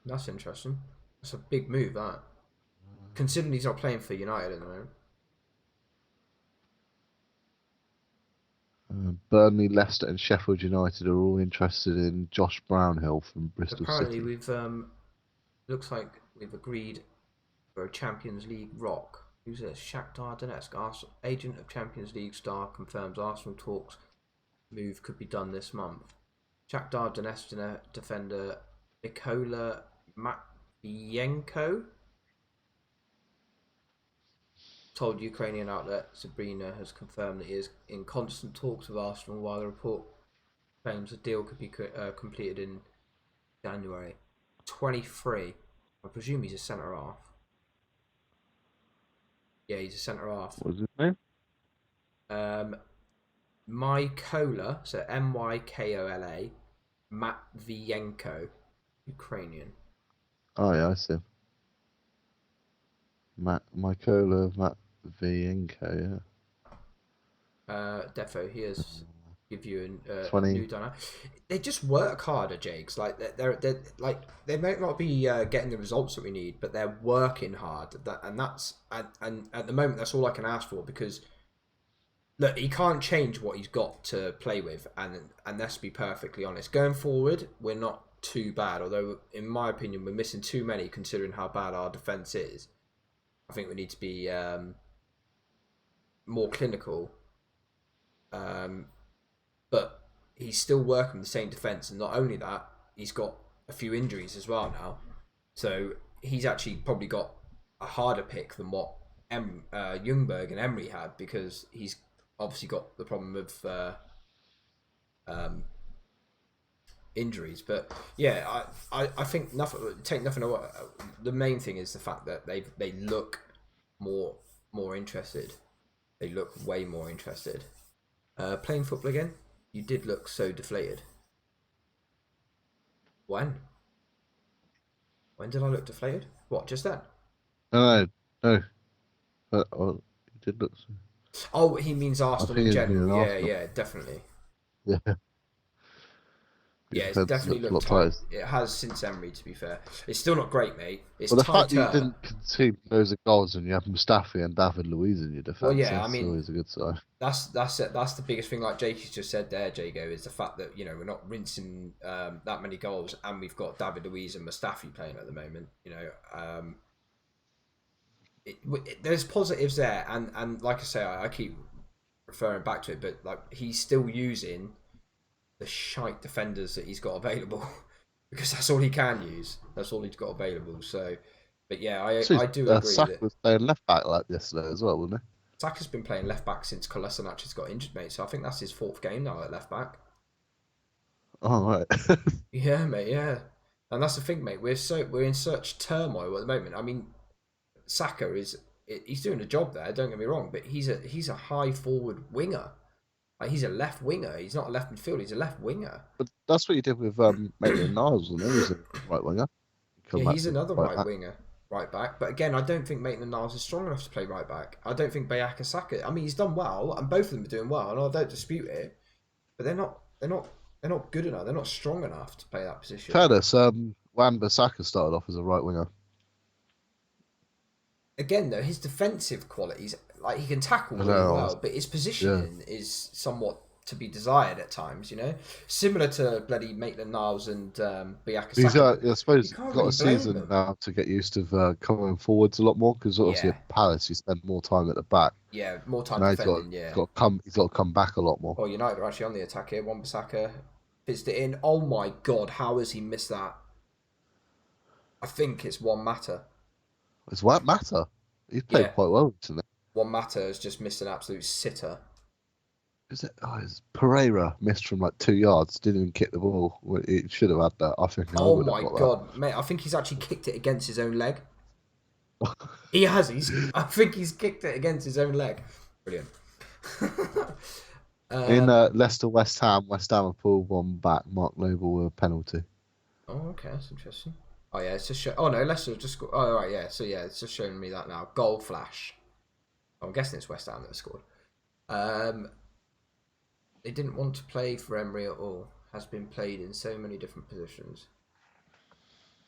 That's interesting. That's a big move, that. Considering he's not playing for United at the moment. Burnley, Leicester, and Sheffield United are all interested in Josh Brownhill from Bristol Apparently, City. we've looks like we've agreed for a Champions League rock. Who's this? Shakhtar Donetsk. Agent of Champions League star confirms Arsenal talks move could be done this month. Shakhtar Donetsk defender Nikola Matvienko told Ukrainian outlet Sabrina has confirmed that he is in constant talks with Arsenal, while the report claims a deal could be completed in January. 23. I presume he's a centre half. Yeah, he's a centre half. What's his name? Mykola, so Mykola, Matvienko, Ukrainian. Oh yeah, I see. Mykola Matvienko, yeah. Defo, he has give you a 20. new dynamic. They just work harder, Jakes. Like they're like they might not be getting the results that we need, but they're working hard. That's at the moment that's all I can ask for, because look, he can't change what he's got to play with, and let's be perfectly honest. Going forward, we're not too bad. Although, in my opinion, we're missing too many considering how bad our defense is. I think we need to be more clinical. But he's still working the same defence, and not only that, he's got a few injuries as well now. So he's actually probably got a harder pick than what Ljungberg and Emery had, because he's obviously got the problem of injuries. But yeah, I think take nothing away. The main thing is the fact that they look more interested. They look way more interested. Playing football again, you did look so deflated. When? When did I look deflated? What, just then? No, no. It did look. Oh, he means I Arsenal think in it's been general. an Yeah, Arsenal. yeah, definitely. Yeah. Yeah, Your it's defence definitely looked a looked lot tight. tighter. It has since Emery, to be fair. It's still not great, mate. It's Well, the fact that you tighter. didn't concede loads of goals and you have Mustafi and David Luiz in your Well, defence, yeah, I that's mean, always a good sign. that's it. That's the biggest thing. Like Jakey's just said there, Jago, is the fact that we're not rinsing that many goals, and we've got David Luiz and Mustafi playing at the moment. There's positives there, and like I say, I keep referring back to it, but like he's still using the shite defenders that he's got available because that's all he can use. That's all he's got available. So, but yeah, So I do agree Saka that was playing left back like yesterday as well, wasn't Saka's been playing left back since Kolasinac has got injured, mate. So I think that's his fourth game now at left back. he? Oh, right. Yeah, mate. Yeah, and that's the thing, mate. We're in such turmoil at the moment. I mean, Saka he's doing a job there. Don't get me wrong, but he's a high forward winger. Like, he's a left winger. He's not a left midfielder. He's a left winger. But that's what you did with Maitland-Niles, wasn't it? He was a right winger. Yeah, Come back he's to another right right back. winger, right back. But again, I don't think Maitland-Niles is strong enough to play right back. I don't think Bayaka Saka. I mean, he's done well, and both of them are doing well, and I don't dispute it. But they're not. They're not good enough. They're not strong enough to play that position. Fairness, Wan-Bissaka started off as a right winger. Again, though, his defensive qualities, like he can tackle I really know, well, but his yeah. positioning is somewhat to be desired at times. Similar to bloody Maitland-Niles and Bayaka He's Saka. got, I suppose, You he's can't got really a blame season them. now to get used to coming forwards a lot more because obviously Yeah, at Palace you spend more time at the back. yeah, more So time now defending. Yeah. he's got to come back a lot more. Oh, United are actually on the attack here. Wan-Bissaka fizzed it in. Oh my god, how has he missed that? I think it's Juan Mata. It's what matter. He's played Yeah, quite well recently. Juan Mata has just missed an absolute sitter. Is it? Oh, it's Pereira missed from like 2 yards. Didn't even kick the ball. Well, it should have had that. I think I Oh would have my got that. god, mate! I think he's actually kicked it against his own leg. He has. I think he's kicked it against his own leg. Brilliant. In um, Leicester, West Ham have pulled one back. Mark Noble with a penalty. oh, okay, that's interesting. Oh yeah, it's just show. Oh no, Leicester have just scored. Oh right, yeah. So yeah, it's just showing me that now. Goal flash. I'm guessing it's West Ham that have scored. Um, they didn't want to play for Emery at all. Has been played in so many different positions.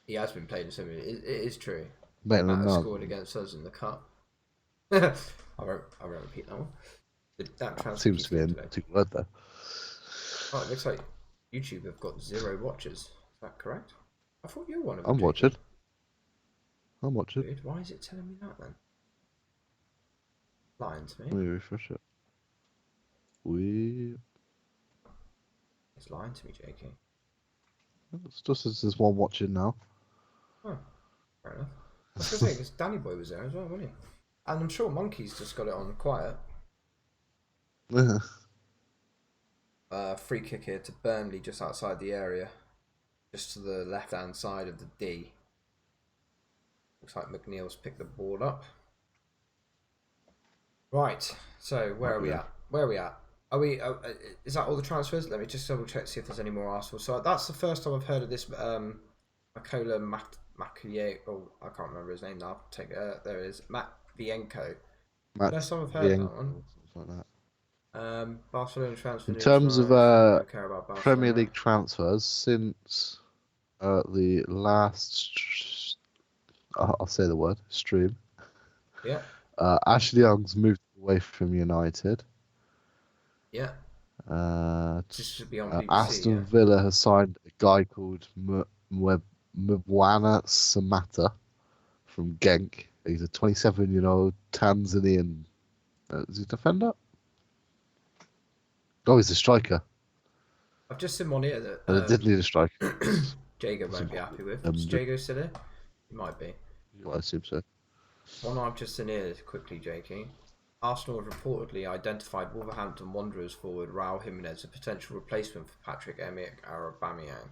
He has been played in so many. It is true. Matt Maitland has Niles. scored against us in the cup. I won't repeat that one. That transfer Seems keeps to be a getting delayed. two word there. Oh, it looks like YouTube have got 0 watchers. Is that correct? I thought you were one of them, I'm Jakey. watching. I'm watching. Weird. Why is it telling me that then? Lying to Let me. me refresh it. We. It's lying to me, Jakey. It's just as there's one watching now. Oh, fair enough. I was going to say, because Danny Boy was there as well, wasn't he? And I'm sure Monkey's just got it on quiet. Free kick here to Burnley, just outside the area. Just to the left-hand side of the D. Looks like McNeil's picked the ball up. Right, so where are we at? Where are we at? Are we? Is that all the transfers? Let me just double check, see if there's any more Arsenal. So that's the first time I've heard of this. Makola Makuye. Oh, I can't remember his name now. There it is. Matvienko. First time I've heard that one. Like that. Barcelona transfer In news. terms of Don't care about Barcelona. Premier League transfers since the last, I'll say the word, stream. Yeah. Ashley Young's moved away from United. Yeah. Just should be on BBC. Aston Villa has signed a guy called Mbwana Samata from Genk. He's a 27-year-old Tanzanian. Is he a defender? Oh, he's a striker. I've just seen one here that They did need a striker. Jago won't be happy with. Is Jago still here? He might be. I assume so. One I've just seen here quickly, Jakey. Arsenal have reportedly identified Wolverhampton Wanderers forward Raul Jimenez as a potential replacement for Patrick-Emerick Aubameyang.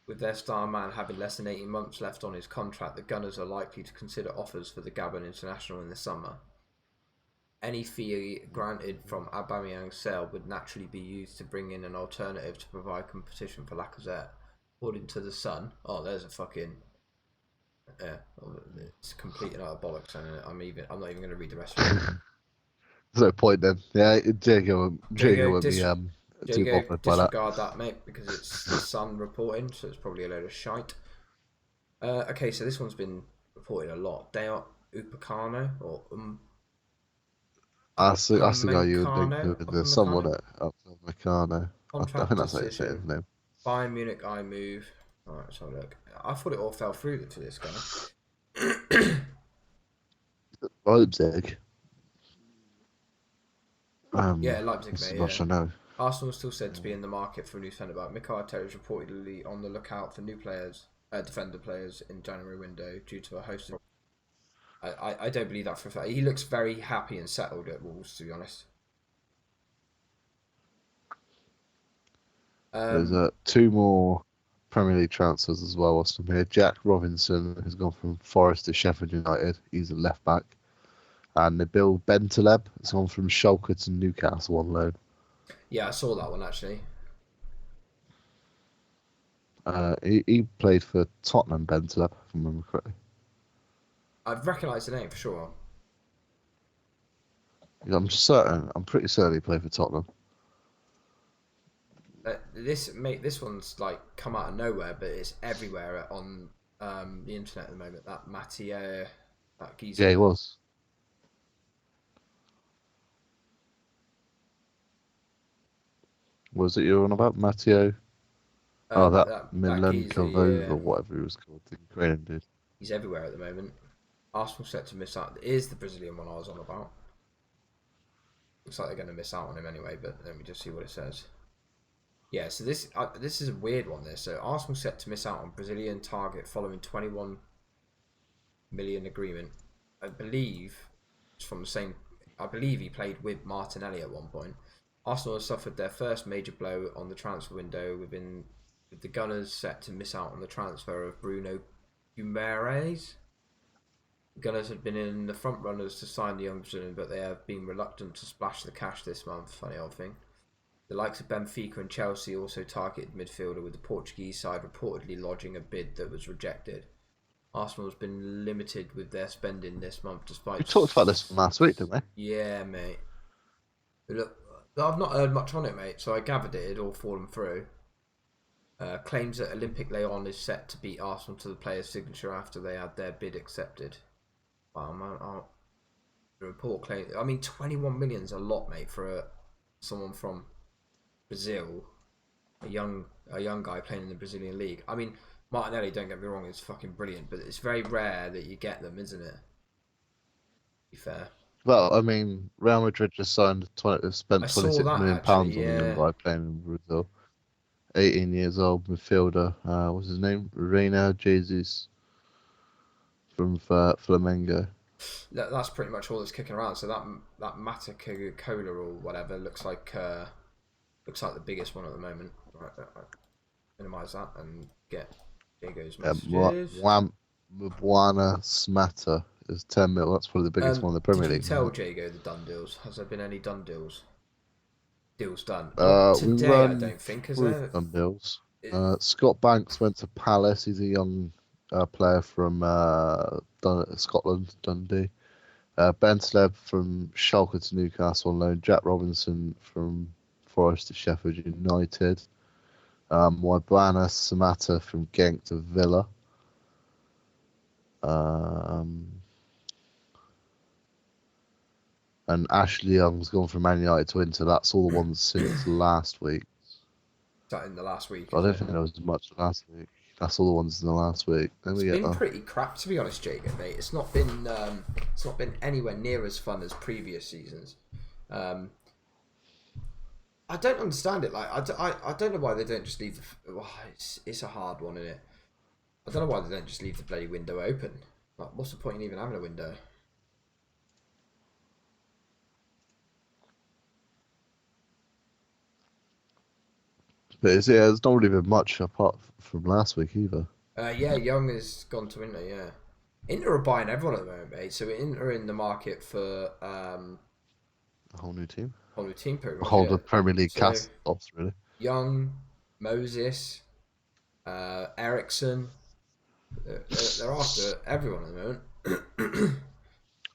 With their star man having less than 18 months left on his contract, the Gunners are likely to consider offers for the Gabon international in the summer. Any fee granted from Aubameyang's sale would naturally be used to bring in an alternative to provide competition for Lacazette. According to The Sun, oh, there's a fucking... Yeah, it's complete and utter bollocks. I'm not even going to read the rest of it. There's no point then. Yeah, Jago won't be too bothered by that. Disregard that, mate, because it's The Sun reporting, so it's probably a load of shite. Okay, so this one's been reported a lot. Deo Upamecano or That's the guy you would think of. There's someone at Upamecano. I think that's how you say his name. Bayern Munich eye move. Alright, let's have a look. I thought it all fell through for this guy. Leipzig. Yeah, Leipzig, mate. Much I know. Arsenal is still said to be in the market for a new centre back. Mikel Arteta is reportedly on the lookout for new players, defender players in January window due to a host of... I don't believe that for a fact. He looks very happy and settled at Wolves, to be honest. There's two more Premier League transfers as well. What's from here? Jack Robinson has gone from Forest to Sheffield United. He's a left back. And Nabil Bentaleb has gone from Schalke to Newcastle on loan. Yeah, I saw that one actually. He played for Tottenham, Bentaleb, if I remember correctly. I've recognised the name for sure. I'm pretty certain he played for Tottenham. This one's like come out of nowhere, but it's everywhere on the internet at the moment. That Mathieu, that geezer. Yeah, he was. Was it you're on about Matteo? That Milenkovic or whatever he was called, the Ukrainian dude. He's everywhere at the moment. Arsenal set to miss out. It is the Brazilian one I was on about. Looks like they're going to miss out on him anyway, but let me just see what it says. Yeah, so this is a weird one. So Arsenal set to miss out on Brazilian target following 21 million agreement. I believe it's from the same. I believe he played with Martinelli at one point. Arsenal have suffered their first major blow on the transfer window with the Gunners set to miss out on the transfer of Bruno Guimaraes. Gunners had been in the front runners to sign the young Brazilian, but they have been reluctant to splash the cash this month. Funny old thing. The likes of Benfica and Chelsea also targeted midfielder, with the Portuguese side reportedly lodging a bid that was rejected. Arsenal has been limited with their spending this month, despite. We talked about this from last week, didn't we? Yeah, mate. Look, I've not heard much on it, mate. So I gathered it had all fallen through. Claims that Olympique Lyon is set to beat Arsenal to the player's signature after they had their bid accepted. Wow, man, the report claims. I mean, 21 million's a lot, mate, for someone from Brazil, a young guy playing in the Brazilian league. I mean, Martinelli, don't get me wrong, is fucking brilliant, but it's very rare that you get them, isn't it? To be fair. Well, I mean, Real Madrid just spent £26 million on a young guy playing in Brazil. 18 years old midfielder. What's his name? Reina Jesus from Flamengo. That's pretty much all that's kicking around. So that Mata Cola or whatever looks like the biggest one at the moment. Right, minimize that and get Diego's messages. Mbwana Smata is 10 mil. That's probably the biggest one in the Premier League. Did you tell Jago the done deals? Has there been any done deals? Deals done. Today, I don't think. Has there? Done deals. Scott Banks went to Palace. He's a young player from Scotland, Dundee. Ben Sleb from Schalke to Newcastle on loan. Jack Robinson from Forest to Sheffield United. Mbwana Samata from Genk to Villa. And Ashley Young's gone from Man United to Inter. That's all the ones since last week. Is that in the last week? I don't think there was much last week. That's all the ones in the last week. It's been pretty crap, to be honest, Jacob, mate. It's not been anywhere near as fun as previous seasons. I don't understand it. Like I don't know why they don't just leave the. It's a hard one, isn't it? I don't know why they don't just leave the bloody window open. Like, what's the point in even having a window? But there's not really been much apart from last week either. Yeah, Young has gone to Inter, yeah. Inter are buying everyone at the moment, mate. So Inter are in the market for a whole new team. Pretty much. A whole Premier League cast offs, really. Young, Moses, Ericsson. They're after everyone at the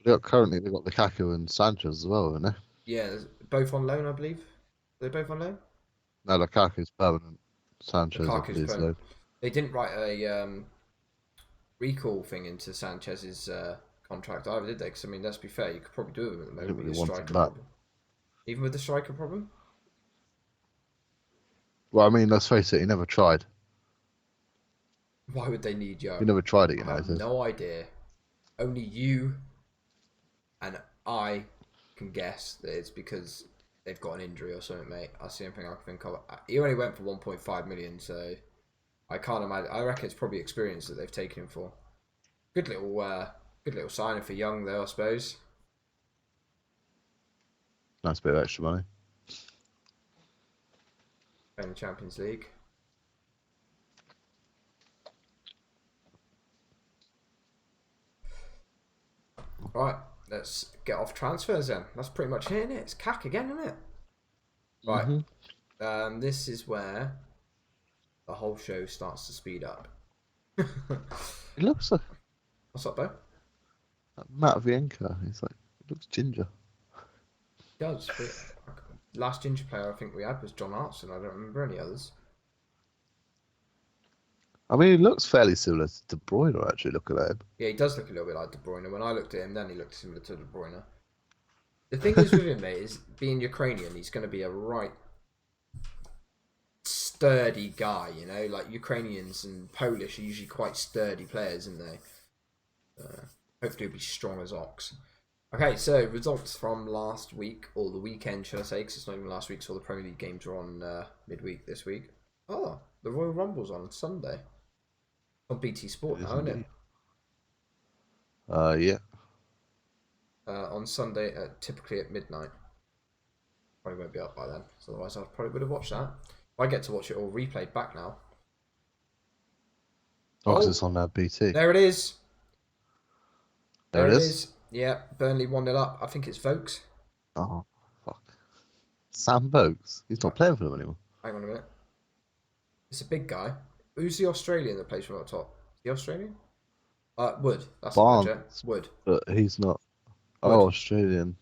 moment. Currently, they've got Lukaku and Sanchez as well, haven't they? Yeah, both on loan, I believe. Are they both on loan? No, Lukaku's permanent. Sanchez is loan. They didn't write a recall thing into Sanchez's contract either, did they? Because, I mean, let's be fair, you could probably do it at the moment with the striker problem. Even with the striker problem? Well, I mean, let's face it, he never tried. Why would they need Young? He never tried it, I have no idea. Only you and I can guess that it's because they've got an injury or something, mate. That's the only thing I can think of. He only went for 1.5 million, so I can't imagine. I reckon it's probably experience that they've taken him for. Good little signing for Young, though, I suppose. Nice bit of extra money. In the Champions League. Right, let's get off transfers then. That's pretty much it, isn't it? It's CAC again, isn't it? Right. Mm-hmm. This is where the whole show starts to speed up. It looks like... What's up, bro? Matt Vienka. He's like, it looks ginger. It does. Last ginger player I think we had was John Hartson. I don't remember any others. I mean, he looks fairly similar to De Bruyne, actually, looking at him. Yeah, he does look a little bit like De Bruyne. When I looked at him, then he looked similar to De Bruyne. The thing is with him, mate, is being Ukrainian, he's going to be a right sturdy guy, you know? Like, Ukrainians and Polish are usually quite sturdy players, aren't they? Hopefully he'll be strong as ox. Okay, so results from last week, or the weekend, should I say, because it's not even last week, so the Premier League games are on midweek this week. Oh, the Royal Rumble's on Sunday. On BT Sport now, isn't it? Yeah. On Sunday, typically at midnight. Probably won't be up by then, so otherwise I probably would have watched that. I get to watch it all replayed back now. Oh, because it's on BT. There it is. There it is. Yeah, Burnley 1-0 up. I think it's Vokes. Oh, fuck. Sam Vokes? He's not playing for them anymore. Hang on a minute. It's a big guy. Who's the Australian that plays from up top? The Australian? Wood. That's Barnes, the manager. Wood. but he's not. Wood. Oh, Australian.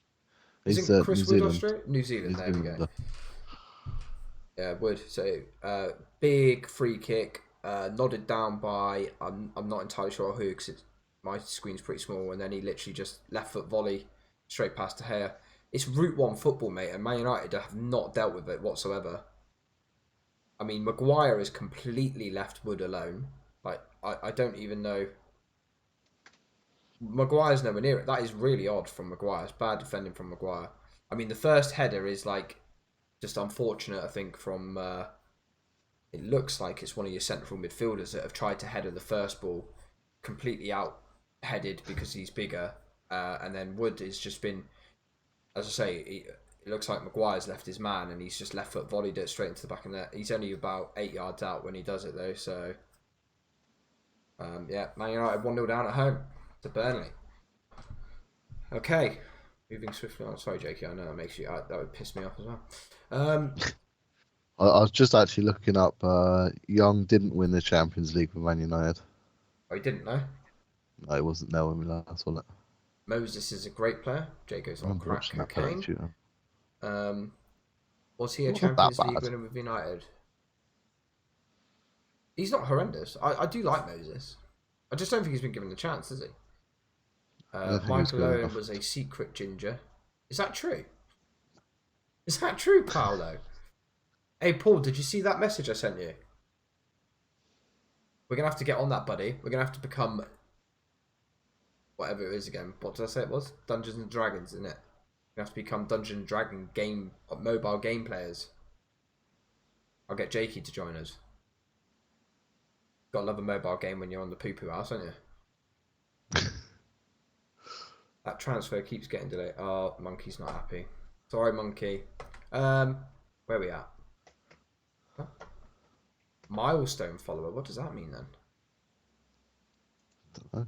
Isn't He's Chris New Wood Zealand. Australian? New Zealand, New there we go. Zealander. Yeah, Wood. So, big free kick, nodded down by, I'm not entirely sure who, because my screen's pretty small, and then he literally just left foot volley straight past De Gea. It's Route 1 football, mate, and Man United have not dealt with it whatsoever. I mean, Maguire has completely left Wood alone. Like, I don't even know. Maguire's nowhere near it. That is really odd from Maguire. It's bad defending from Maguire. I mean, the first header is, like, just unfortunate, I think, from... it looks like it's one of your central midfielders that have tried to header the first ball, completely out-headed because he's bigger. And then Wood has just been... As I say, it looks like Maguire's left his man and he's just left foot volleyed it straight into the back of the net. He's only about 8 yards out when he does it, though, so... yeah, Man United 1-0 down at home to Burnley. Okay, moving swiftly on. Sorry, Jakey, I know that makes you... that would piss me off as well. I was just actually looking up. Young didn't win the Champions League with Man United. Oh, he didn't, no? No, it wasn't there when we last won it. Moses is a great player. Jaco's on crack cocaine. Was he a Champions League winner with United? He's not horrendous. I do like Moses. I just don't think he's been given the chance, has he? Michael Owen was a secret ginger. Is that true? Is that true, Paolo? Hey, Paul, did you see that message I sent you? We're going to have to get on that, buddy. We're going to have to become... whatever it is again. What did I say it was? Dungeons and Dragons, isn't it? We have to become Dungeon and Dragon mobile game players. I'll get Jakey to join us. Gotta love a mobile game when you're on the poo-poo house, don't you? That transfer keeps getting delayed. Oh, Monkey's not happy. Sorry, Monkey. Where are we at? Huh? Milestone follower. What does that mean then? Don't know.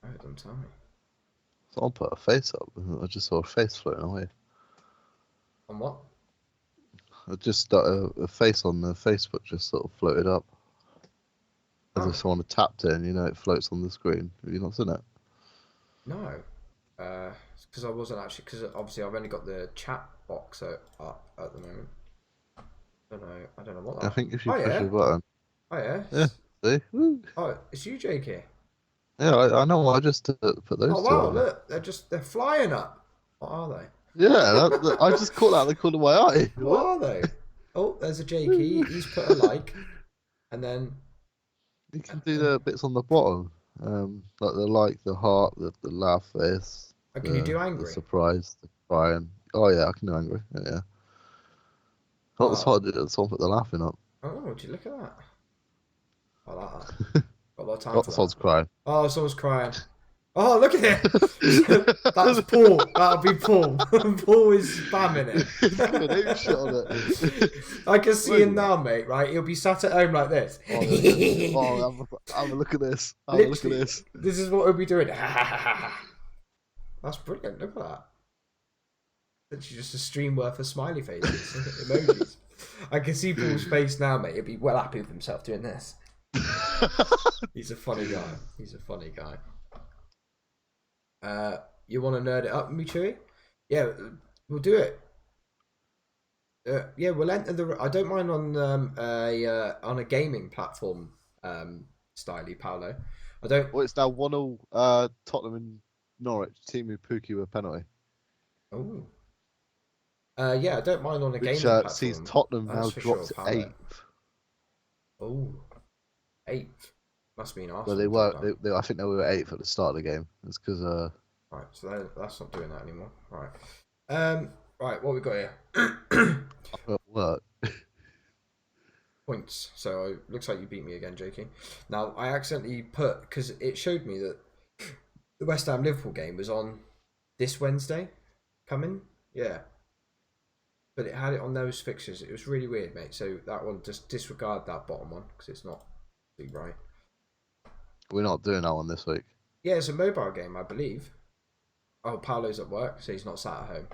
Oh, don't tell me. Someone put a face up. I just saw a face floating away. On what? I just a face on the Facebook just sort of floated up. As if someone had tapped it, and it floats on the screen. Have you not seen it? No. Because I wasn't actually... Because obviously I've only got the chat box up at the moment. I don't know what that... I think if you push the button... Oh, yeah? Yeah, see? Woo. Oh, it's you, Jakey. Yeah, I know. I just put those two wow, on. Look. They're flying up. What are they? Yeah, I just caught that out of the corner of my eye. What are they? Oh, there's a Jakey. He's put a like. And then... You can do the bits on the bottom. Like the like, the heart, the laugh face. Can you do angry? The surprise, the crying. Oh, yeah, I can do angry. Yeah. That's what I did. Someone put the laughing up. Oh, would you look at that? I like that. Got a lot of time for that. Someone's crying. Oh, someone's crying. Oh, look at it! That's Paul. That'll be Paul. Paul is spamming it. I can see him now, mate, right? He'll be sat at home like this. Oh, have a look at this. Have a look at this. This is what he'll be doing. That's brilliant. Look at that. Literally just a stream worth of smiley faces. Emojis. I can see Paul's face now, mate. He'll be well happy with himself doing this. He's a funny guy. You want to nerd it up with me, Chewy? Yeah, we'll do it. Yeah, we'll enter the... I don't mind on a gaming platform, Styly, Paolo. I don't... Well, it's now 1-0 Tottenham and Norwich. Team Pookie with a penalty. Oh. Yeah, I don't mind on a gaming platform. Which sees Tottenham now dropped to 8th. Oh. 8th. Must be an Arsenal. Well, they were. I think they were 8th at the start of the game. It's because. Right, so that's not doing that anymore. Right. Right, what we got here? Work. Points. So it looks like you beat me again, Jakey. Now I accidentally put, because it showed me that the West Ham Liverpool game was on this Wednesday coming. Yeah. But it had it on those fixtures. It was really weird, mate. So that one, just disregard that bottom one because it's not right. We're not doing that one this week. Yeah, it's a mobile game, I believe. Oh, Paolo's at work, so he's not sat at home.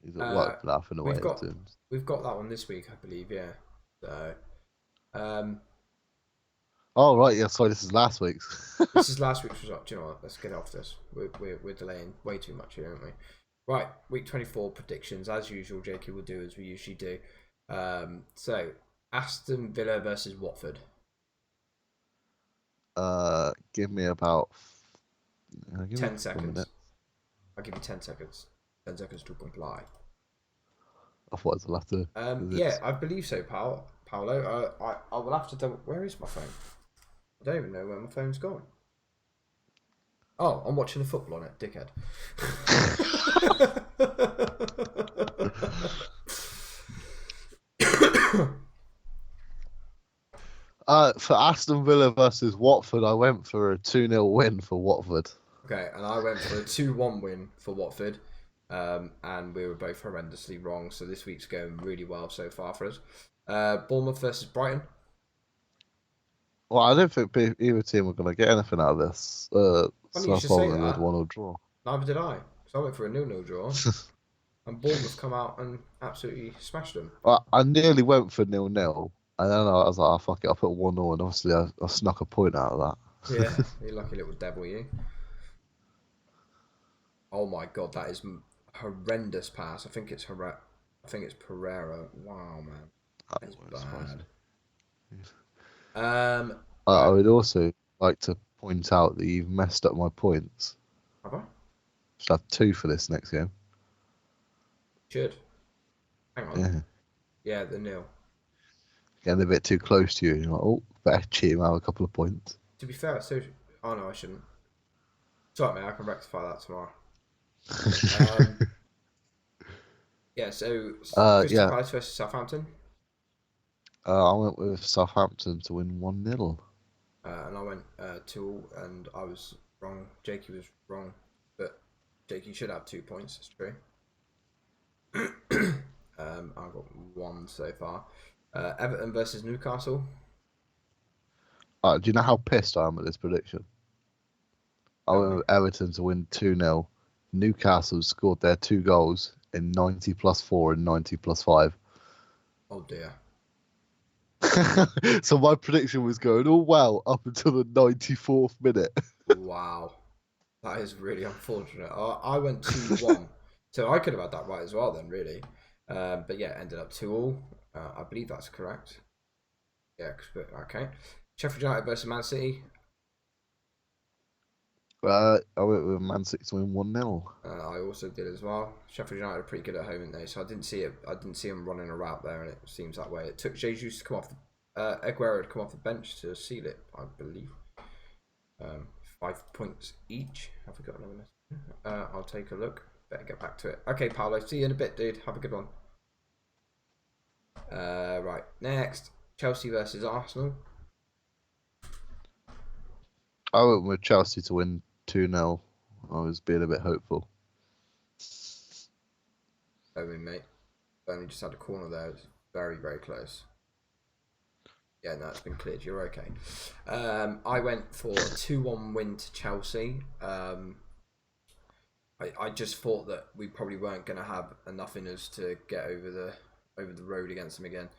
He's at Uh, work laughing away we've at got Tim's. we've got that one this week, I believe. Yeah. So, um, Oh right, yeah. Sorry, this is last week's. this is last week's result. Do you know what? Let's get off this. We're delaying way too much here, aren't we? Right, week 24 predictions as usual. Jakey will do as we usually do. So Aston Villa versus Watford. Give me about. Give me a 10 couple of seconds. minutes. I'll give you 10 seconds. 10 seconds to comply. Otherwise, I'll have to. Yeah, I believe so, Paolo. I will have to double. Where is my phone? I don't even know where my phone's gone. Oh, I'm watching the football on it, dickhead. For Aston Villa versus Watford, I went for a 2-0 win for Watford. Okay, and I went for a 2-1 win for Watford. And we were both horrendously wrong. So this week's going really well so far for us. Bournemouth versus Brighton. Well, I don't think either team were going to get anything out of this. Funny So you I should say thought we would that. 1-0 draw. Neither did I. So I went for a 0-0 draw. And Bournemouth come out and absolutely smashed them. I nearly went for 0-0. And then I was like, oh, fuck it, I'll put 1-0. And obviously, I snuck a point out of that. Yeah, you lucky little devil, you. Oh my god, that is horrendous pass. I think it's Pereira. Wow, man, that is bad. I Right. would also like to point out that you've messed up my points. Have I? Should have 2 for this next game. Should. Hang on. Yeah. Yeah, the nil. Getting a bit too close to you. You're like, oh, better cheat him out a couple of points. To be fair, so oh no, I shouldn't. Sorry, mate. I can rectify that tomorrow. Yeah. So Crystal Yeah. Palace versus Southampton. I went with Southampton to win 1-0. And I went 2, and I was wrong. Jakey was wrong, but Jakey should have 2 points. It's true. I've got 1 so far. Everton versus Newcastle. Do you know how pissed I am at this prediction? I went with Everton to win 2-0. Newcastle scored their 2 goals in 90 plus 4 and 90 plus 5. Oh dear. So my prediction was going all well up until the 94th minute. Wow. That is really unfortunate. I went 2-1. So I could have had that right as well then, really. But yeah, it ended up 2-2. I believe that's correct. Yeah, okay. Sheffield United versus Man City. I went with Man City to win 1-0. I also did as well. Sheffield United are pretty good at home, aren't they? So I didn't see it. I didn't see them running a route there, and it seems that way. It took Jesus to come off. Aguero to come off the bench to seal it, I believe. 5 points each. Have we got another message? I'll take a look. Better get back to it. Okay, Paolo. See you in a bit, dude. Have a good one. Right. Next, Chelsea versus Arsenal. I went with Chelsea to win 2-0. I was being a bit hopeful. I mean, mate. Only just had a corner there. It's very, very close. Yeah, no, it's been cleared. You're okay. I went for a 2-1 win to Chelsea. I just thought that we probably weren't going to have enough in us to get over the road against them again.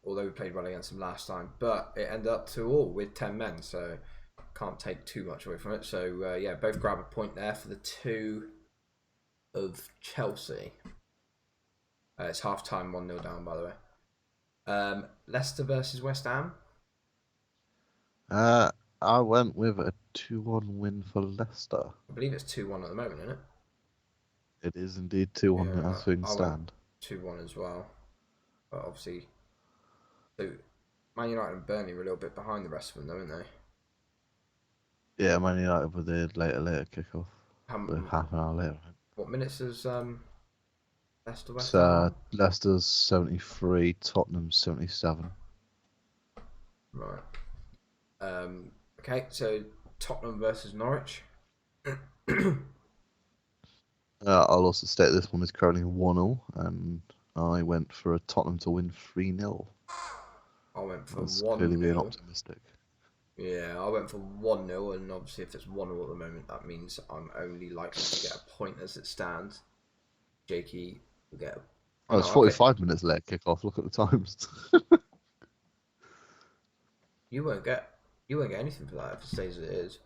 Although we played well against them last time, but it ended up 2-2 with 10 men, so can't take too much away from it. So yeah, both grab a point there for the 2 of Chelsea. It's half time, 1-0 down, by the way. Leicester versus West Ham. I went with a 2-1 win for Leicester. I believe it's 2-1 at the moment, isn't it? It is indeed 2-1 as things stand. 2-1 as well. But obviously, so Man United and Burnley were a little bit behind the rest of them, though, aren't they? Yeah, Man United with the later kickoff. Half an hour later. What minutes is Leicester West Ham? Leicester's 73, Tottenham 77. Right. Okay, so Tottenham versus Norwich. I'll also state this one is currently 1-0, and I went for a Tottenham to win 3-0. I went for That's 1-0. clearly being optimistic. Yeah, I went for 1-0, and obviously if it's 1-0 at the moment, that means I'm only likely to get a point as it stands. Jakey will get a... Oh, Oh, it's no, okay. 45 minutes late kick off. Look at the times. You won't get anything for that if it stays as it is.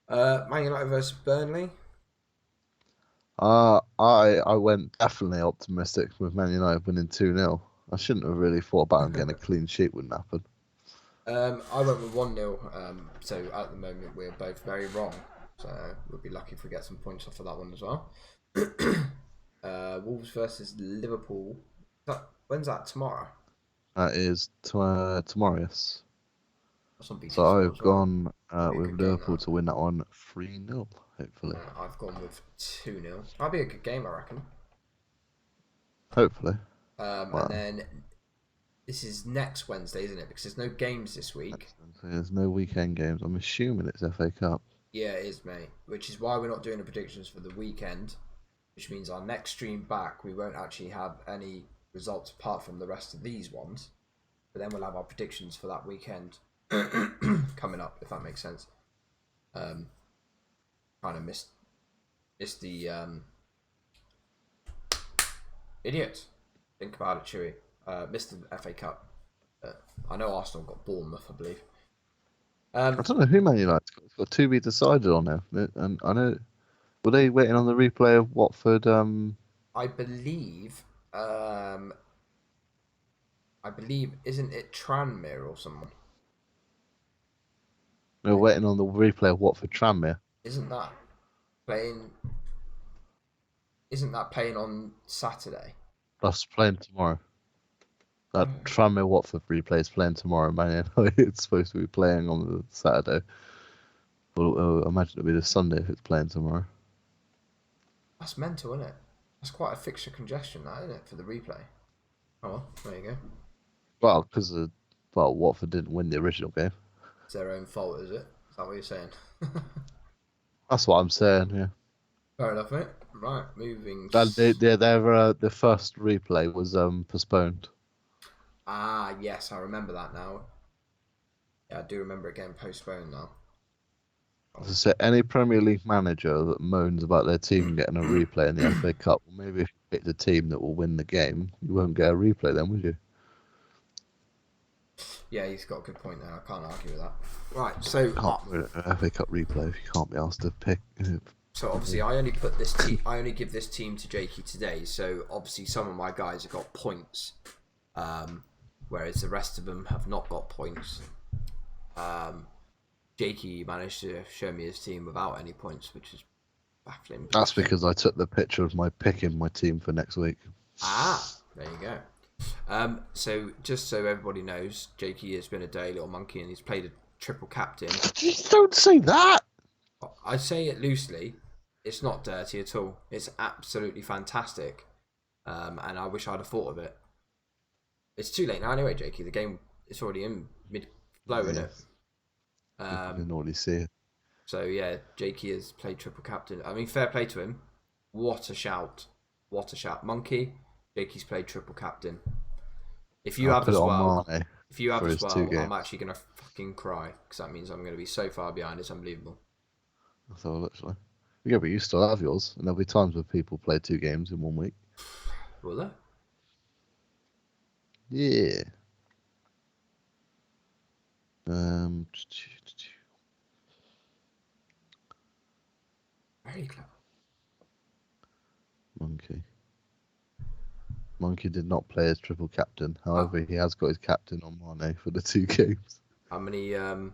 Man United versus Burnley. I went definitely optimistic with Man United winning 2-0. I shouldn't have really thought about getting a clean sheet wouldn't happen. I went with 1-0. So at the moment we're both very wrong. So we'll be lucky if we get some points off of that one as well. Wolves versus Liverpool. When's that? Tomorrow? That is tomorrow, yes. That's on BT So Sport I've as well. gone Be a with good game, Liverpool that. to win that one 3-0, hopefully. I've gone with 2-0. That'll be a good game, I reckon. Hopefully. And Well, then this is next Wednesday, isn't it? Because there's no games this week. there's no weekend games. I'm assuming it's FA Cup. Yeah, it is, mate. Which is why we're not doing the predictions for the weekend. Which means our next stream back, we won't actually have any results apart from the rest of these ones. But then we'll have our predictions for that weekend coming up, if that makes sense. Kind of missed the idiot. Think about it, Chewy. Missed the FA Cup. I know Arsenal got Bournemouth, I believe. I don't know who Man United's got. It's got to be decided on there. And I know, were they waiting on the replay of Watford? I believe. Isn't it Tranmere or someone? They were waiting on the replay of Watford Tranmere. Isn't that playing? Isn't that playing on Saturday? That's playing tomorrow. That Tranmere Watford replay is playing tomorrow. Man United it's supposed to be playing on the Saturday. Well, I imagine it'll be the Sunday if it's playing tomorrow. That's mental, isn't it? That's quite a fixture congestion, that isn't it, for the replay? Oh well, there you go. Well, because Watford didn't win the original game. It's their own fault, is it? Is that what you're saying? That's what I'm saying. Yeah. Fair enough, mate. Right, moving. The first replay was postponed. Ah, yes, I remember that now. Yeah, I do remember it getting postponed now. As I said, any Premier League manager that moans about their team getting a replay in the FA Cup, well, maybe if you pick the team that will win the game, you won't get a replay then, would you? Yeah, he's got a good point there. I can't argue with that. Right, so FA Cup replay if you can't be asked to pick. So obviously, I only put this team. I only give this team to Jakey today. So obviously, some of my guys have got points, whereas the rest of them have not got points. Jakey managed to show me his team without any points, which is baffling. That's because I took the picture of my picking my team for next week. Ah, there you go. So just so everybody knows, Jakey has been a dirty little monkey and he's played a triple captain. Just don't say that. I say it loosely. It's not dirty at all. It's absolutely fantastic. And I wish I'd have thought of it. It's too late now anyway, Jakey. The game is already in mid-flow, isn't it? I didn't already see it. So, yeah, Jakey has played triple captain. I mean, fair play to him. What a shout. What a shout. Monkey, Jakey's played triple captain. If you have as well, I'm actually going to fucking cry. Because that means I'm going to be so far behind. It's unbelievable. That's all, actually. Yeah, but you still have yours, and there'll be times where people play 2 games in 1 week. Will there? Yeah. Very clever. Monkey did not play as triple captain. However, he has got his captain on Mane for the 2 games. How many? So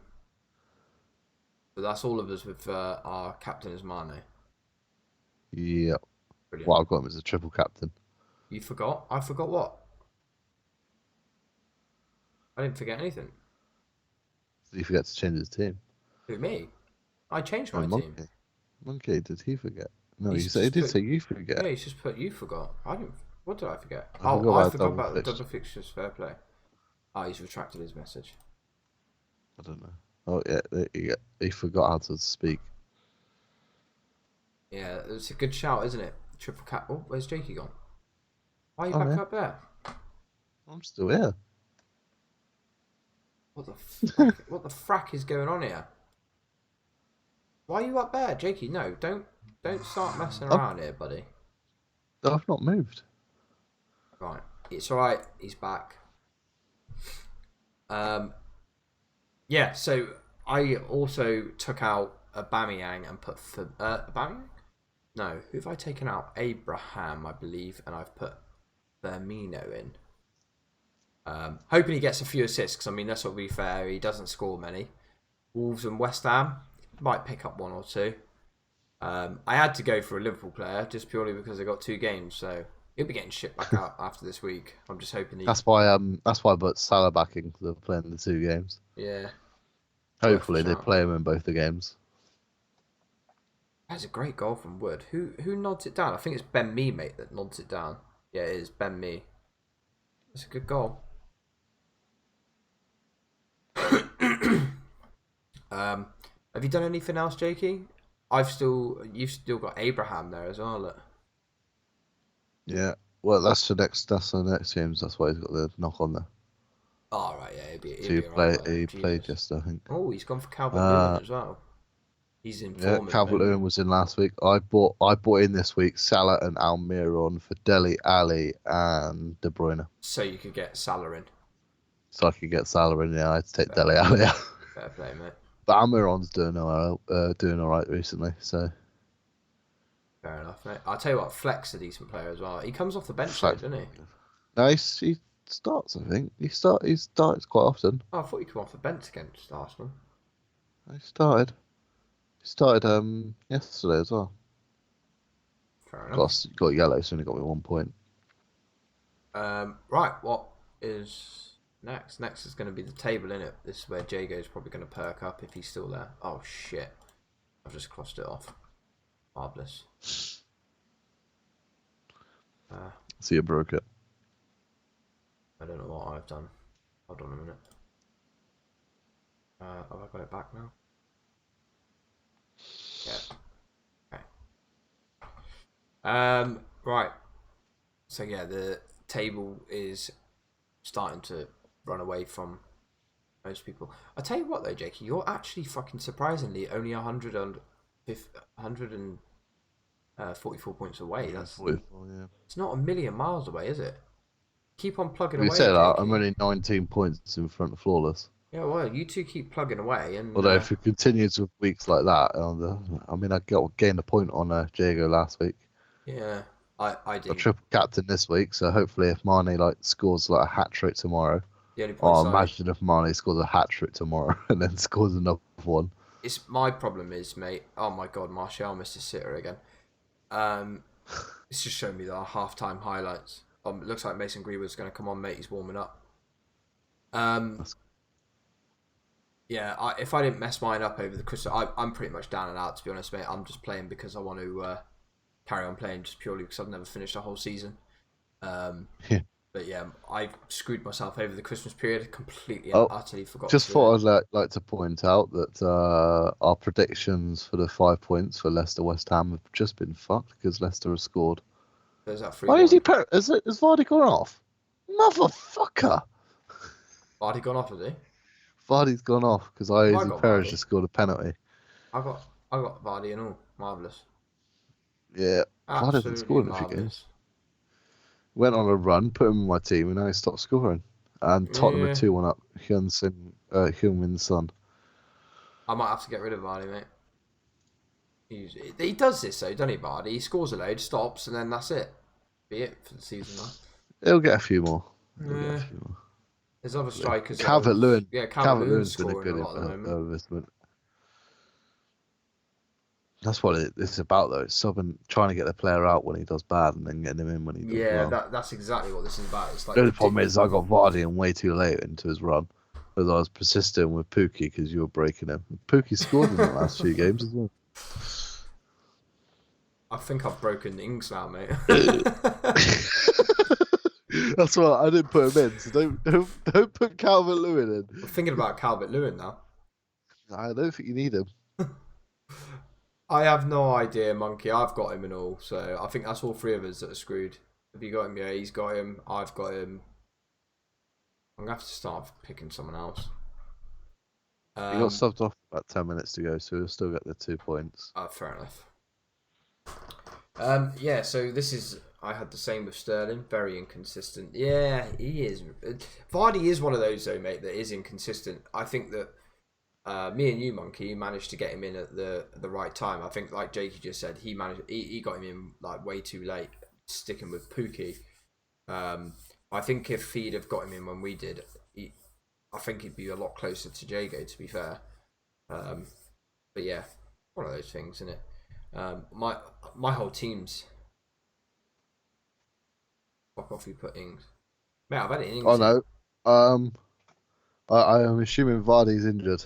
that's all of us with our captain as Mane. Yeah. Brilliant. Well, I've got him as a triple captain. You forgot? I forgot what? I didn't forget anything. Did he forget to change his team? Who, me? I changed my Monkey. team. Did he forget? No, he He did say you forget. Yeah, he's just put you forgot. I didn't. What did I forget? I forgot about the double fixtures. Fair play. He's retracted his message. I don't know. Oh yeah, he forgot how to speak. Yeah, it's a good shout, isn't it? Triple cap. Oh, where's Jakey gone? Why are you back up there? I'm still here. What the frack is going on here? Why are you up there, Jakey? No, don't start messing around here, buddy. I've not moved. Right, it's all right. He's back. Yeah. So I also took out Aubameyang and put Aubameyang. No, who have I taken out? Abraham, I believe, and I've put Firmino in. Hoping he gets a few assists, because I mean, let's not be fair, he doesn't score many. Wolves and West Ham might pick up one or two. I had to go for a Liverpool player just purely because they got 2 games, so he'll be getting shipped back out after this week. I'm just hoping he. That's why I put Salah back in, because they're playing the 2 games. Yeah. Hopefully they play him in both the games. That's a great goal from Wood. Who nods it down? I think it's Ben Mee, mate, that nods it down. Yeah, it is Ben Mee. That's a good goal. Have you done anything else, Jakey? You've still got Abraham there as well. Look. Yeah. Well, that's the next games. That's why he's got the knock on there. Oh right, yeah. He played yesterday, I think. Oh, he's gone for Calvert-Lewin as well. He's in form. Yeah, Calvert-Lewin was in last week. I bought in this week Salah and Almiron for Dele Alli and De Bruyne. So you could get Salah in. So I could get Salah in. Yeah, I had to take Dele Alli out. Fair play, mate. But Almiron's doing all right recently. So. Fair enough, mate. I'll tell you what, Fleck's a decent player as well. He comes off the bench, though, doesn't he? No, he starts. I think he starts quite often. Oh, I thought he came off the bench against Arsenal. He started. Yesterday as well. Fair enough. Got yellow, so only got me 1 point. Right, what is next? Next is going to be the table, innit? This is where Jago's probably going to perk up if he's still there. Oh shit! I've just crossed it off. Marvelous. So you broke it. I don't know what I've done. Hold on a minute. Have I got it back now? Yeah. Okay. Right. So yeah, the table is starting to run away from most people. I tell you what though, Jakey, you're actually fucking surprisingly only 144 points away. That's 44, yeah. It's not a million miles away, is it? Keep on plugging away. We said that I'm only 19 points in front of flawless. Yeah, well, you two keep plugging away, and although if it continues with weeks like that, I gained a point on Jago last week. Yeah, I did. A triple captain this week, so hopefully if Mane scores a hat trick tomorrow, imagine if Mane scores a hat trick tomorrow and then scores another one. My problem is, mate. Oh my God, Martial missed his sitter again. It's just showing me the half-time highlights. It looks like Mason Greenwood's going to come on, mate. He's warming up. Yeah, if I didn't mess mine up over the Christmas, I'm pretty much down and out, to be honest, mate. I'm just playing because I want to carry on playing, just purely because I've never finished a whole season. But yeah, I screwed myself over the Christmas period, completely and utterly forgot. Just thought I'd like to point out that our predictions for the 5 points for Leicester West Ham have just been fucked because Leicester has scored. There's that free. Why is he? Has Vardy gone off? Motherfucker! Vardy gone off, has he? Vardy's gone off because Perez just scored a penalty. I got Vardy and all. Marvellous. Yeah, Vardy hasn't scored in a few games. Went on a run, put him in my team, and now he stopped scoring. And Tottenham are 2-1 up. Heung-min Son. I might have to get rid of Vardy, mate. He does this though, doesn't he, Vardy? He scores a load, stops, and then that's it. Be it for the season now. He'll get a few more. There's other strikers. Calvert-Lewin. Yeah, Calvert-Lewin's been a good investment. That's what it's about, though. It's trying to get the player out when he does bad, and then getting him in when he does well. That's exactly what this is about. It's like the only problem is I got Vardy in way too late into his run, because I was persistent with Pookie because you were breaking him. Pookie scored in the last few games as well. I think I've broken Ings now, mate. That's why I didn't put him in. So don't put Calvert-Lewin in. I'm thinking about Calvert-Lewin now. I don't think you need him. I have no idea, Monkey. I've got him and all, so I think that's all 3 of us that are screwed. Have you got him? Yeah, he's got him. I've got him. I'm gonna have to start picking someone else. He got subbed off about 10 minutes to go, so he'll still get the 2 points. Fair enough. Yeah, so this is... I had the same with Sterling. Very inconsistent. Yeah, he is. Vardy is one of those, though, mate, that is inconsistent. I think that me and you, Monkey, managed to get him in at the right time. I think, like Jakey just said, he got him in like way too late, sticking with Pookie. I think if he'd have got him in when we did, I think he'd be a lot closer to Jago, to be fair. But yeah, one of those things, isn't it? My whole team's... Fuck off, you put Ings. Mate, I've had it in Ings. Oh no. I am assuming Vardy's injured.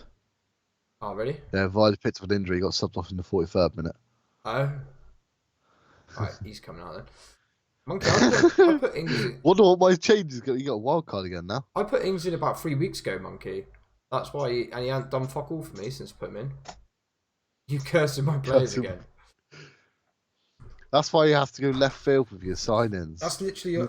Oh, really? Yeah, Vardy picked up an injury. He got subbed off in the 43rd minute. Oh. Alright, he's coming out then. Monkey, I put Ings in... Wonder what my change is. You got a wild card again now. I put Ings in about 3 weeks ago, Monkey. That's why he hasn't done fuck all for me since I put him in. You cursing my players again. That's why you have to go left field with your signings. That's literally all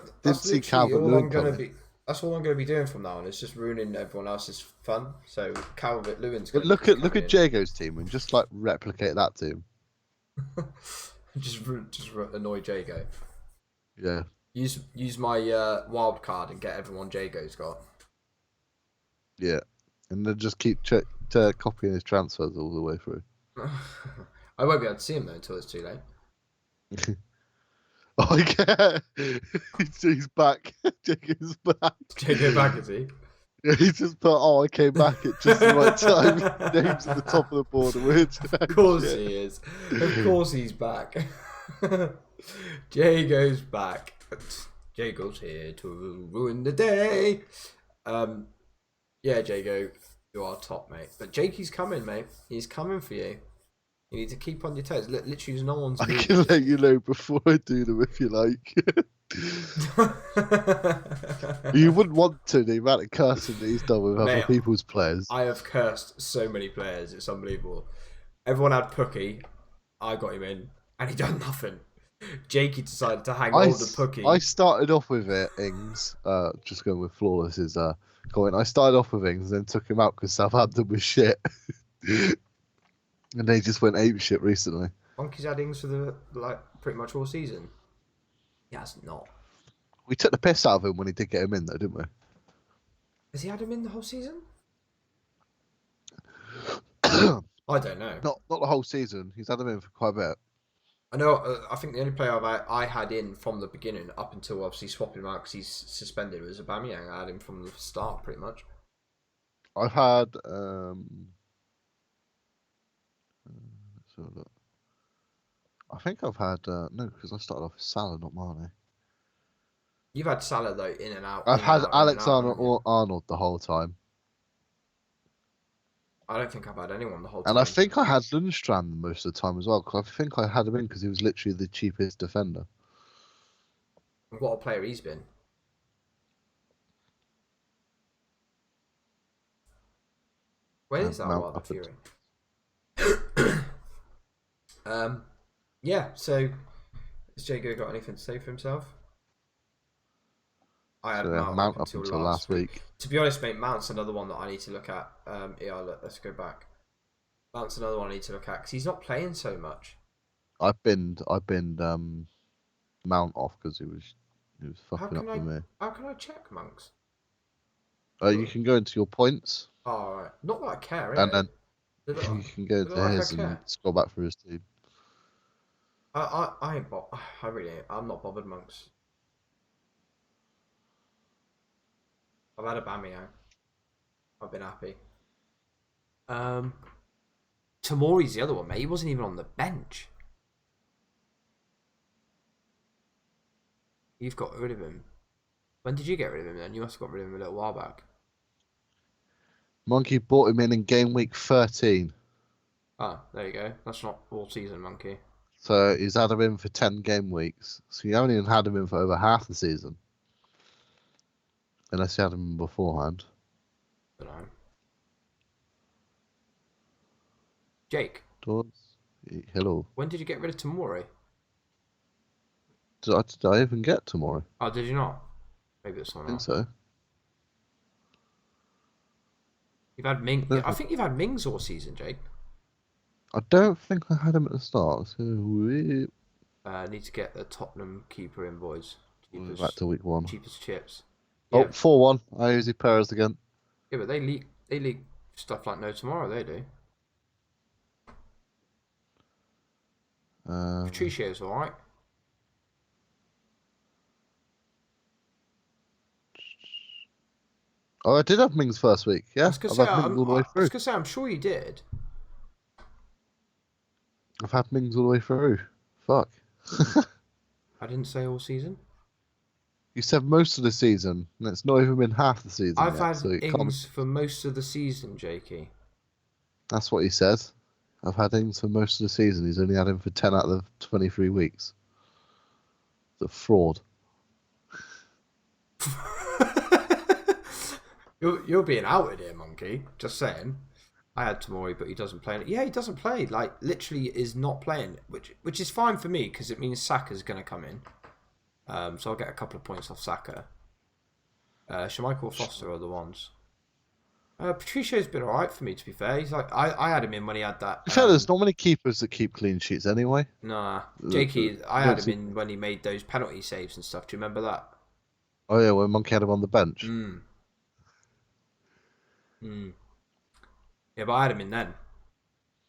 I'm gonna be. That's all I'm gonna be doing from now on. It's just ruining everyone else's fun. So Calvert-Lewin's. But look at Jago's team and just like replicate that team. just annoy Jago. Yeah. Use my wild card and get everyone Jago's got. Yeah, and then just keep copying his transfers all the way through. I won't be able to see him though until it's too late. Oh, yeah. He's back. Jago's back. Jago back, is he? Yeah, he's just put, I came back at just the right time. Names at the top of the board. Of course he is. Of course he's back. Jago's back. Jago's here to ruin the day. Yeah, Jago, you are top, mate. But Jakey's coming, mate. He's coming for you. You need to keep on your toes. Literally, no one's... I can let you know before I do them if you like. You wouldn't want to, the amount of cursing that he's done with other people's players. I have cursed so many players. It's unbelievable. Everyone had Pookie. I got him in, and he done nothing. Jakey decided to hang on the Pookie. I started off with it, Ings. Just going with Flawless is comment. I started off with Ings and then took him out because Southampton was shit. And they just went ape shit recently. Monkey's had Ings for pretty much all season. He has not. We took the piss out of him when he did get him in, though, didn't we? Has he had him in the whole season? I don't know. Not the whole season. He's had him in for quite a bit. I know. I think the only player I had in from the beginning, up until obviously swapping him out because he's suspended, was Aubameyang. I had him from the start, pretty much. I've had. So look. I think I've had no, because I started off with Salah, not Mane. You've had Salah though, in and out. I've had Alexander-Arnold the whole time. I don't think I've had anyone the whole time. And I think I had Lundstrand most of the time as well, because I think I had him in because he was literally the cheapest defender. What a player he's been. Where is that Wilder Fury? Yeah, so has Jago got anything to say for himself? I had Mount up until last week. To be honest, mate, Mount's another one that I need to look at. Let's go back. Mount's another one I need to look at because he's not playing so much. I've been Mount off because he was fucking up with me. How can I check Monks? You can go into your points. Oh, right. Not that I care, and then you can go to his and scroll back through his team. I ain't I really ain't. I'm not bothered, Monks. I've had Aubameyang. I've been happy. Tomori's the other one, mate. He wasn't even on the bench. You've got rid of him. When did you get rid of him then? You must have got rid of him a little while back. Monkey bought him in game week 13. Ah, there you go. That's not all season, Monkey. So he's had him in for 10 game weeks. So you haven't even had him in for over half the season. Unless you had him in beforehand. I don't know. Jake. Hello. When did you get rid of Tomori? Did I even get Tomori? Oh, did you not? Maybe it's not. I think so. You've had Ming. I think you've had Mings all season, Jake. I don't think I had him at the start. So Need to get the Tottenham keeper in, boys. we're back to week 1. Cheapest chips. Oh, Yeah. 4-1. I use Perez again. Yeah, but they leak stuff like no tomorrow. They do. Patricio's all right. Oh, I did have Mings first week. Yeah, I've had Mings all the way I through. was gonna say, I'm sure you did. I've had Mings all the way through. Fuck. I didn't say all season. You said most of the season, and it's not even been half the season I've yet. had So Ings for most of the season, Jakey. That's what he said. I've had Ings for most of the season. He's only had him for 10 out of the 23 weeks. It's a fraud. You're being outed here, monkey. Just saying. I had Tomori, but he doesn't play. Yeah, he doesn't play. Like, literally is not playing, which is fine for me because it means Saka's going to come in. So I'll get a couple of points off Saka. Schmeichel or Foster are the ones. Patricio's been alright for me, to be fair. He's like I had him in when he had that. There's not many keepers that keep clean sheets anyway. Nah, Jakey, I had him in when he made those penalty saves and stuff. Do you remember that? Oh yeah, when Monkey had him on the bench. Yeah, but I had him in then.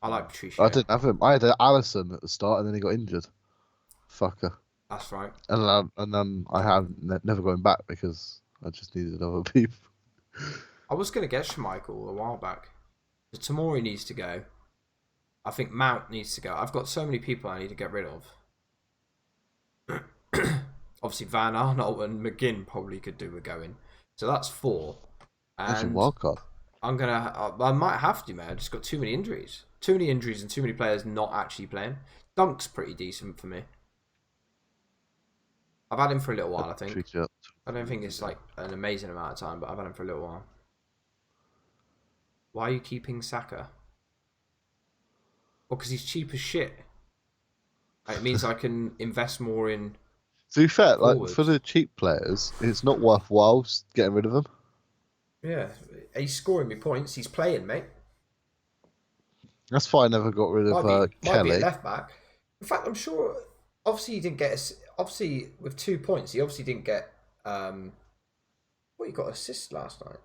I like Patricio. I didn't have him. I had Allison at the start, and then he got injured. Fucker. That's right. And then I have never going back because I just needed other people. I was going to get Schmeichel a while back. The Tomori needs to go. I think Mount needs to go. I've got so many people I need to get rid of. Obviously, Van Arnold and McGinn probably could do with going. So that's 4. That's a And wild card. I might have to, man. I just got too many injuries. Too many injuries and too many players not actually playing. Dunk's pretty decent for me. I've had him for a little while, I think. I don't think it's like an amazing amount of time, but I've had him for a little while. Why are you keeping Saka? Well, because he's cheap as shit. It means I can invest more in. To be fair, forwards. like for the cheap players, it's not worthwhile getting rid of them. Yeah, he's scoring me points. He's playing, mate. That's why I never got rid of Kelly. Might be a left back. In fact, I'm sure. Obviously, he didn't get. Obviously, with 2 points, he obviously didn't get. What, he got assist last night?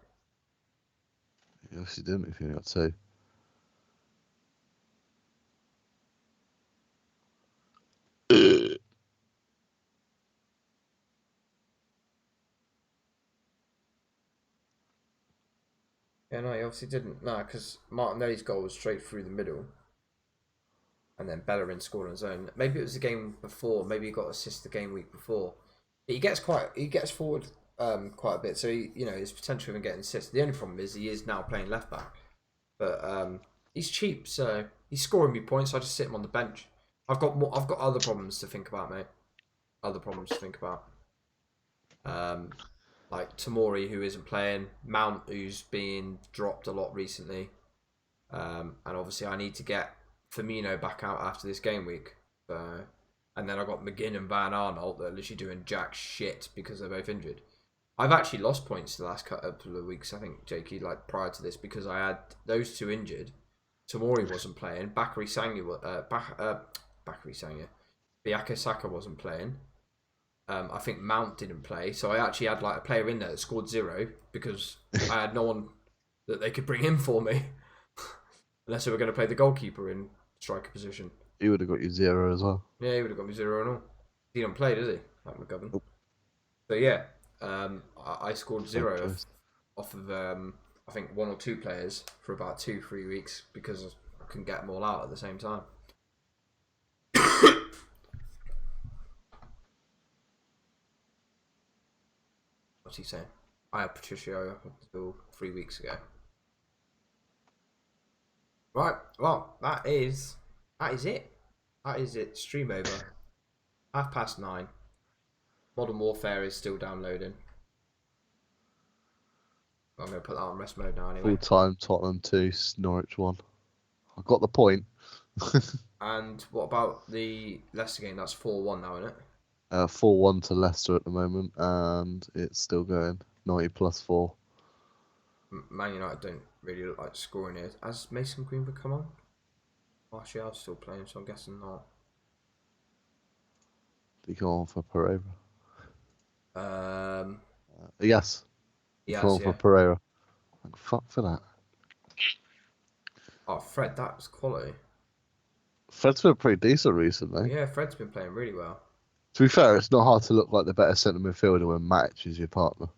He obviously didn't. If you got 2. Yeah, no, he obviously didn't. No, because Martinelli's goal was straight through the middle. And then Bellerin scored on his own. Maybe it was the game before. Maybe he got assist the game week before. But he gets forward quite a bit. So his potential of him getting assists. The only problem is he is now playing left back. But he's cheap, so he's scoring me points. So I just sit him on the bench. I've got other problems to think about, mate. Other problems to think about. Like Tomori, who isn't playing, Mount, who's being dropped a lot recently, and obviously I need to get Firmino back out after this game week. And then I got McGinn and Van Arnold that are literally doing jack shit because they're both injured. I've actually lost points the last couple of weeks, I think, Jakey, like prior to this, because I had those 2 injured. Tomori wasn't playing. Bakary Sagna, Biyaka Saka wasn't playing. I think Mount didn't play, so I actually had like a player in there that scored 0 because I had no one that they could bring in for me, unless they were going to play the goalkeeper in striker position. He would have got you 0 as well. Yeah, he would have got me 0 and all. He don't play, does he? Like McGovern. Nope. So yeah, I scored 0 off of I think 1 or 2 players for about 2-3 weeks because I couldn't get them all out at the same time. What's he saying? I had Patricio up until 3 weeks ago. Right, well, that is it. That is it. Stream over. 9:30. Modern Warfare is still downloading. I'm going to put that on rest mode now anyway. Full-time Tottenham 2, Norwich 1. I got the point. And what about the Leicester game? That's 4-1 now, isn't it? 4-1 to Leicester at the moment, and it's still going. 90 plus 4. Man United don't really look like scoring here. Has Mason Greenwood come on? Martial's still playing, so I'm guessing not. Did he come on for Pereira? Um, Yes. He come yes, on for yeah. Pereira. Like, fuck for that. Oh, Fred, that was quality. Fred's been pretty decent recently. Yeah, Fred's been playing really well. To be fair, it's not hard to look like the better centre midfielder when Matic is your partner.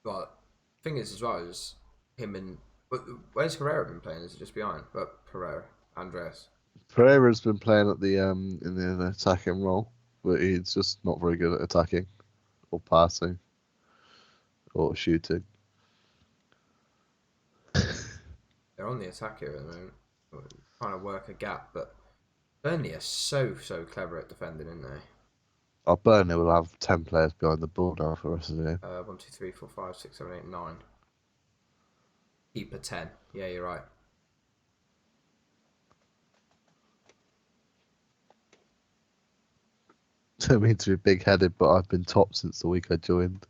But the thing is, as well, is him and. But where's Herrera been playing? Is it just behind? But Pereira, Andreas. Pereira's been playing at the in the attacking role, but he's just not very good at attacking or passing or shooting. They're on the attack here at the moment, trying to work a gap. But Burnley are so clever at defending, aren't they? Our Burnley will have 10 players behind the ball now for the rest of the game. 1, 2, 3, 4, 5, 6, 7, 8, 9. Keeper 10. Yeah, you're right. Don't mean to be big-headed, but I've been top since the week I joined.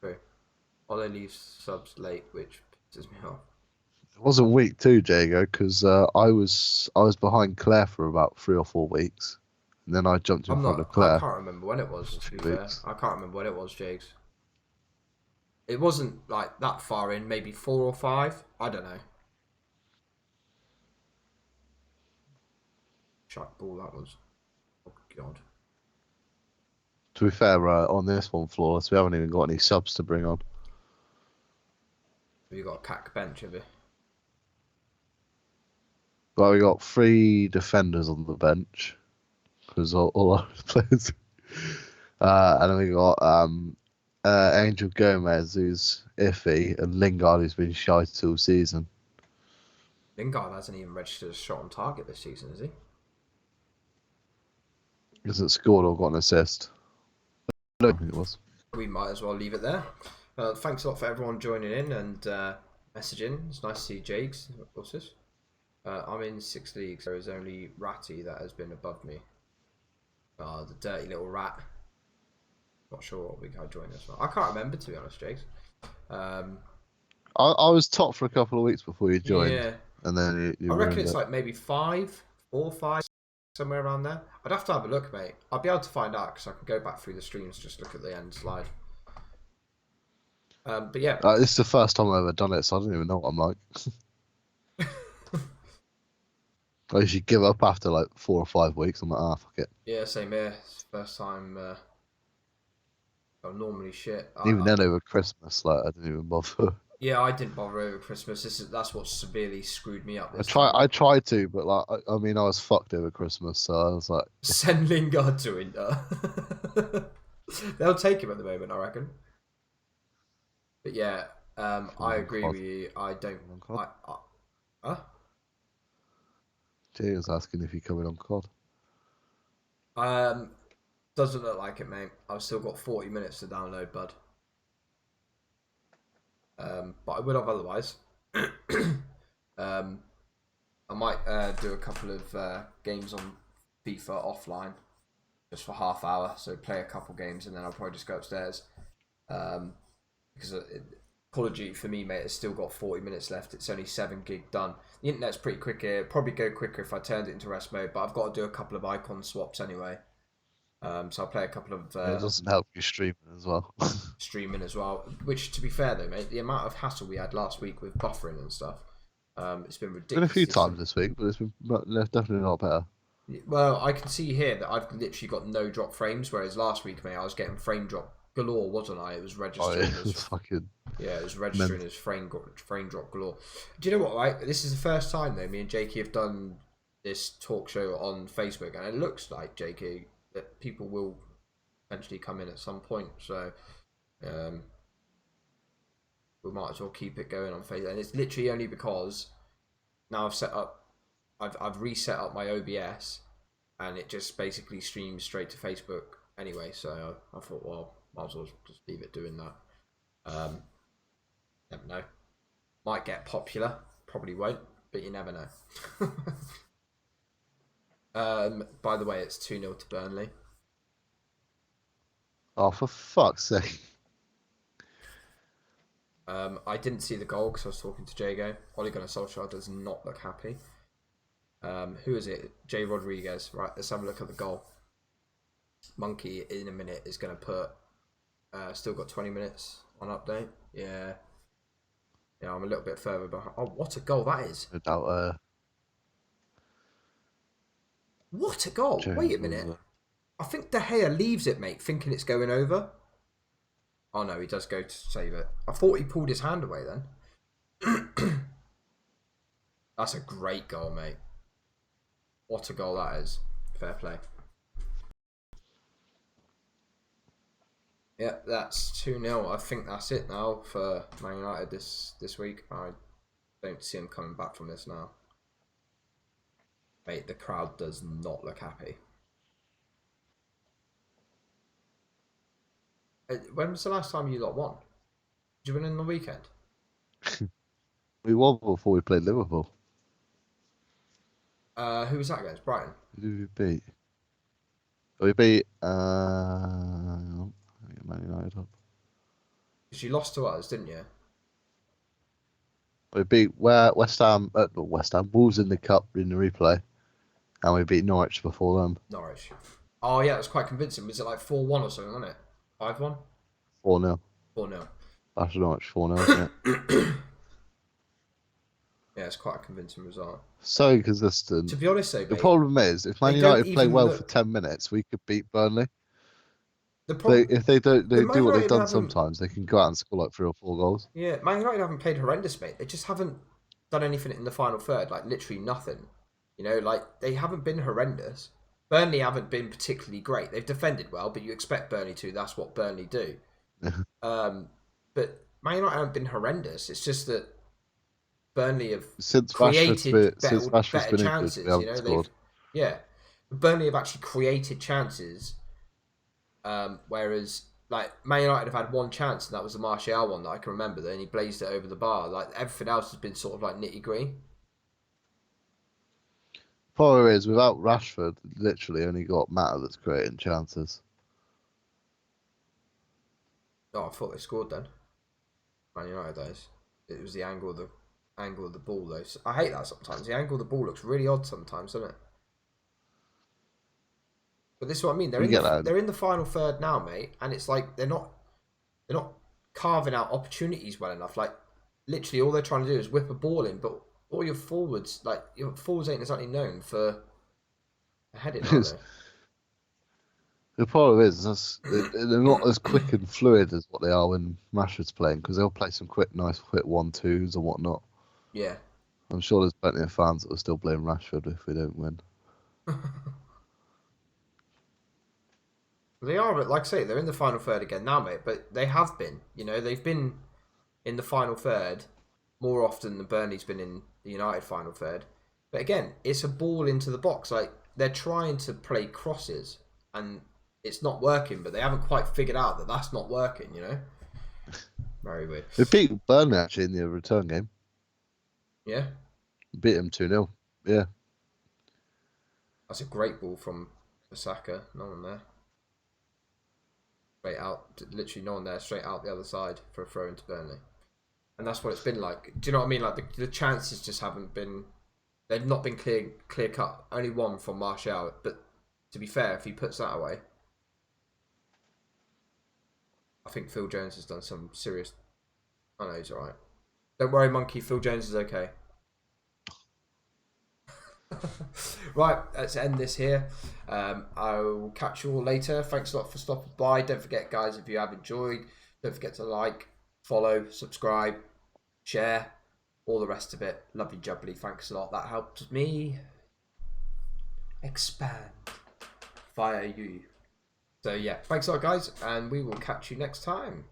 True. Ole leaves subs late, which pisses me off. It wasn't week 2, Jago, because I was behind Claire for about 3 or 4 weeks, and then I jumped in front of I Claire. can't remember when it was. To be fair, Weeks. I can't remember when it was, Jakes. It wasn't like that far in. Maybe 4 or 5. I don't know. Shot ball that was. Oh god. To be fair, on this one, Flawless, we haven't even got any subs to bring on. Have you got a cack bench, have you? But we got 3 defenders on the bench because all our players. And then we got Angel Gomez, who's iffy, and Lingard, who's been shy all season. Lingard hasn't even registered a shot on target this season, has he? He hasn't scored or got an assist. I don't think it was. We might as well leave it there. Thanks a lot for everyone joining in and messaging. It's nice to see Jakes. What's this? I'm in 6 leagues. There is only Ratty that has been above me. Oh, the dirty little rat. Not sure what week I joined as well. I can't remember, to be honest, Jakes. I was top for a couple of weeks before you joined. Yeah. And then you I reckon it's like maybe 4 or 5, somewhere around there. I'd have to have a look, mate. I'll be able to find out because I can go back through the streams, just look at the end slide. But yeah. This is the first time I've ever done it, so I don't even know what I'm like. I usually give up after like 4 or 5 weeks. I'm like, fuck it. Yeah, same here. It's the first time. I'm normally shit. Even then over Christmas, like I didn't even bother. Yeah, I didn't bother over Christmas. That's what severely screwed me up. I tried to, but like I mean, I was fucked over Christmas, so I was like, send Lingard to Inter. They'll take him at the moment, I reckon. But yeah, I agree with you. I don't. Huh? Jay was asking if you're coming on COD. Doesn't look like it, mate. I've still got 40 minutes to download, bud. But I would have otherwise. I might do a couple of games on FIFA offline, just for half hour. So play a couple games and then I'll probably just go upstairs. Because Call of Duty for me, mate, it's still got 40 minutes left. It's only 7 gig done. The internet's pretty quick here. It'd probably go quicker if I turned it into rest mode, but I've got to do a couple of icon swaps anyway. So I'll play a couple of... it doesn't help you streaming as well. streaming as well. Which, to be fair though, mate, the amount of hassle we had last week with buffering and stuff, it's been ridiculous. Been a few times this week, but it's been definitely not better. Well, I can see here that I've literally got no drop frames, whereas last week, mate, I was getting frame drop galore, wasn't I? It was registering it was registering as frame drop galore. Do you know what, right? This is the first time though me and Jakey have done this talk show on Facebook, and it looks like, Jakey, that people will eventually come in at some point, so we might as well keep it going on Facebook. And it's literally only because now I've reset up my OBS, and it just basically streams straight to Facebook anyway, so I thought, well, might as well just leave it doing that. Never know. Might get popular, probably won't, but you never know. By the way, it's 2-0 to Burnley. Oh, for fuck's sake. I didn't see the goal because I was talking to Jago. Ole Gunnar Solskjaer does not look happy. Who is it? Jay Rodriguez. Right, let's have a look at the goal. Monkey in a minute is going to put. Still got 20 minutes on update. Yeah. Yeah, I'm a little bit further behind. Oh, what a goal that is! Without What a goal! Wait a minute. I think De Gea leaves it, mate, thinking it's going over. Oh no, he does go to save it. I thought he pulled his hand away then. That's a great goal, mate. What a goal that is. Fair play. Yeah, that's 2-0. I think that's it now for Man United this week. I don't see him coming back from this now. Mate, the crowd does not look happy. When was the last time you lot won? Did you win in the weekend? We won before we played Liverpool. Who was that against? Brighton? Who did we beat? We beat Man United up. Because you lost to us, didn't you? We beat West Ham, Wolves in the cup in the replay, and we beat Norwich before them. Norwich. Oh yeah, it was quite convincing. Was it like 4-1 or something, wasn't it? 5-1? 4-0. 4-0. After Norwich 4-0, isn't it? Yeah, it's quite a convincing result. So inconsistent. To be honest, though, the problem is, if Man United play well for 10 minutes, we could beat Burnley. If they do what they've done sometimes, they can go out and score like 3 or 4 goals. Yeah, Man United haven't played horrendous, mate. They just haven't done anything in the final third, like literally nothing. You know, like they haven't been horrendous. Burnley haven't been particularly great. They've defended well, but you expect Burnley to. That's what Burnley do. But Man United haven't been horrendous. It's just that Burnley have created better chances. You know, Burnley have actually created chances. Whereas, like, Man United have had one chance, and that was the Martial one that I can remember. Then he blazed it over the bar. Like everything else has been sort of like nitty gritty. Problem is, without Rashford, literally only got Mata that's creating chances. Oh, I thought they scored then. Man United days. It was the angle of the ball though. So I hate that sometimes. The angle of the ball looks really odd sometimes, doesn't it? But this is what I mean. They're in the final third now, mate, and it's like they're not carving out opportunities well enough. Like literally, all they're trying to do is whip a ball in, but all your forwards, like your forwards, ain't exactly known for heading, are they? The problem is, they're not as quick and fluid as what they are when Rashford's playing, because they'll play some nice quick 1-2s and whatnot. Yeah. I'm sure there's plenty of fans that will still blame Rashford if we don't win. They are, like I say, they're in the final third again now, mate. But they have been, you know, they've been in the final third more often than Burnley's been in the United final third. But again, it's a ball into the box. Like they're trying to play crosses, and it's not working. But they haven't quite figured out that that's not working. You know, very weird. They beat Burnley actually in the return game. Yeah, beat them 2-0. Yeah, that's a great ball from Osaka. No one there. Straight out, literally no one there, straight out the other side for a throw into Burnley. And that's what it's been like. Do you know what I mean? Like the chances just haven't been, they've not been clear cut. Only one from Martial. But to be fair, if he puts that away, I think Phil Jones has done some serious, I know he's alright. Don't worry, Monkey, Phil Jones is okay. Right, let's end this here. I will catch you all later. Thanks a lot for stopping by. Don't forget, guys, if you have enjoyed, don't forget to like, follow, subscribe, share, all the rest of it. Lovely jubbly. Thanks a lot. That helps me expand via you. So yeah, thanks a lot, guys, and we will catch you next time.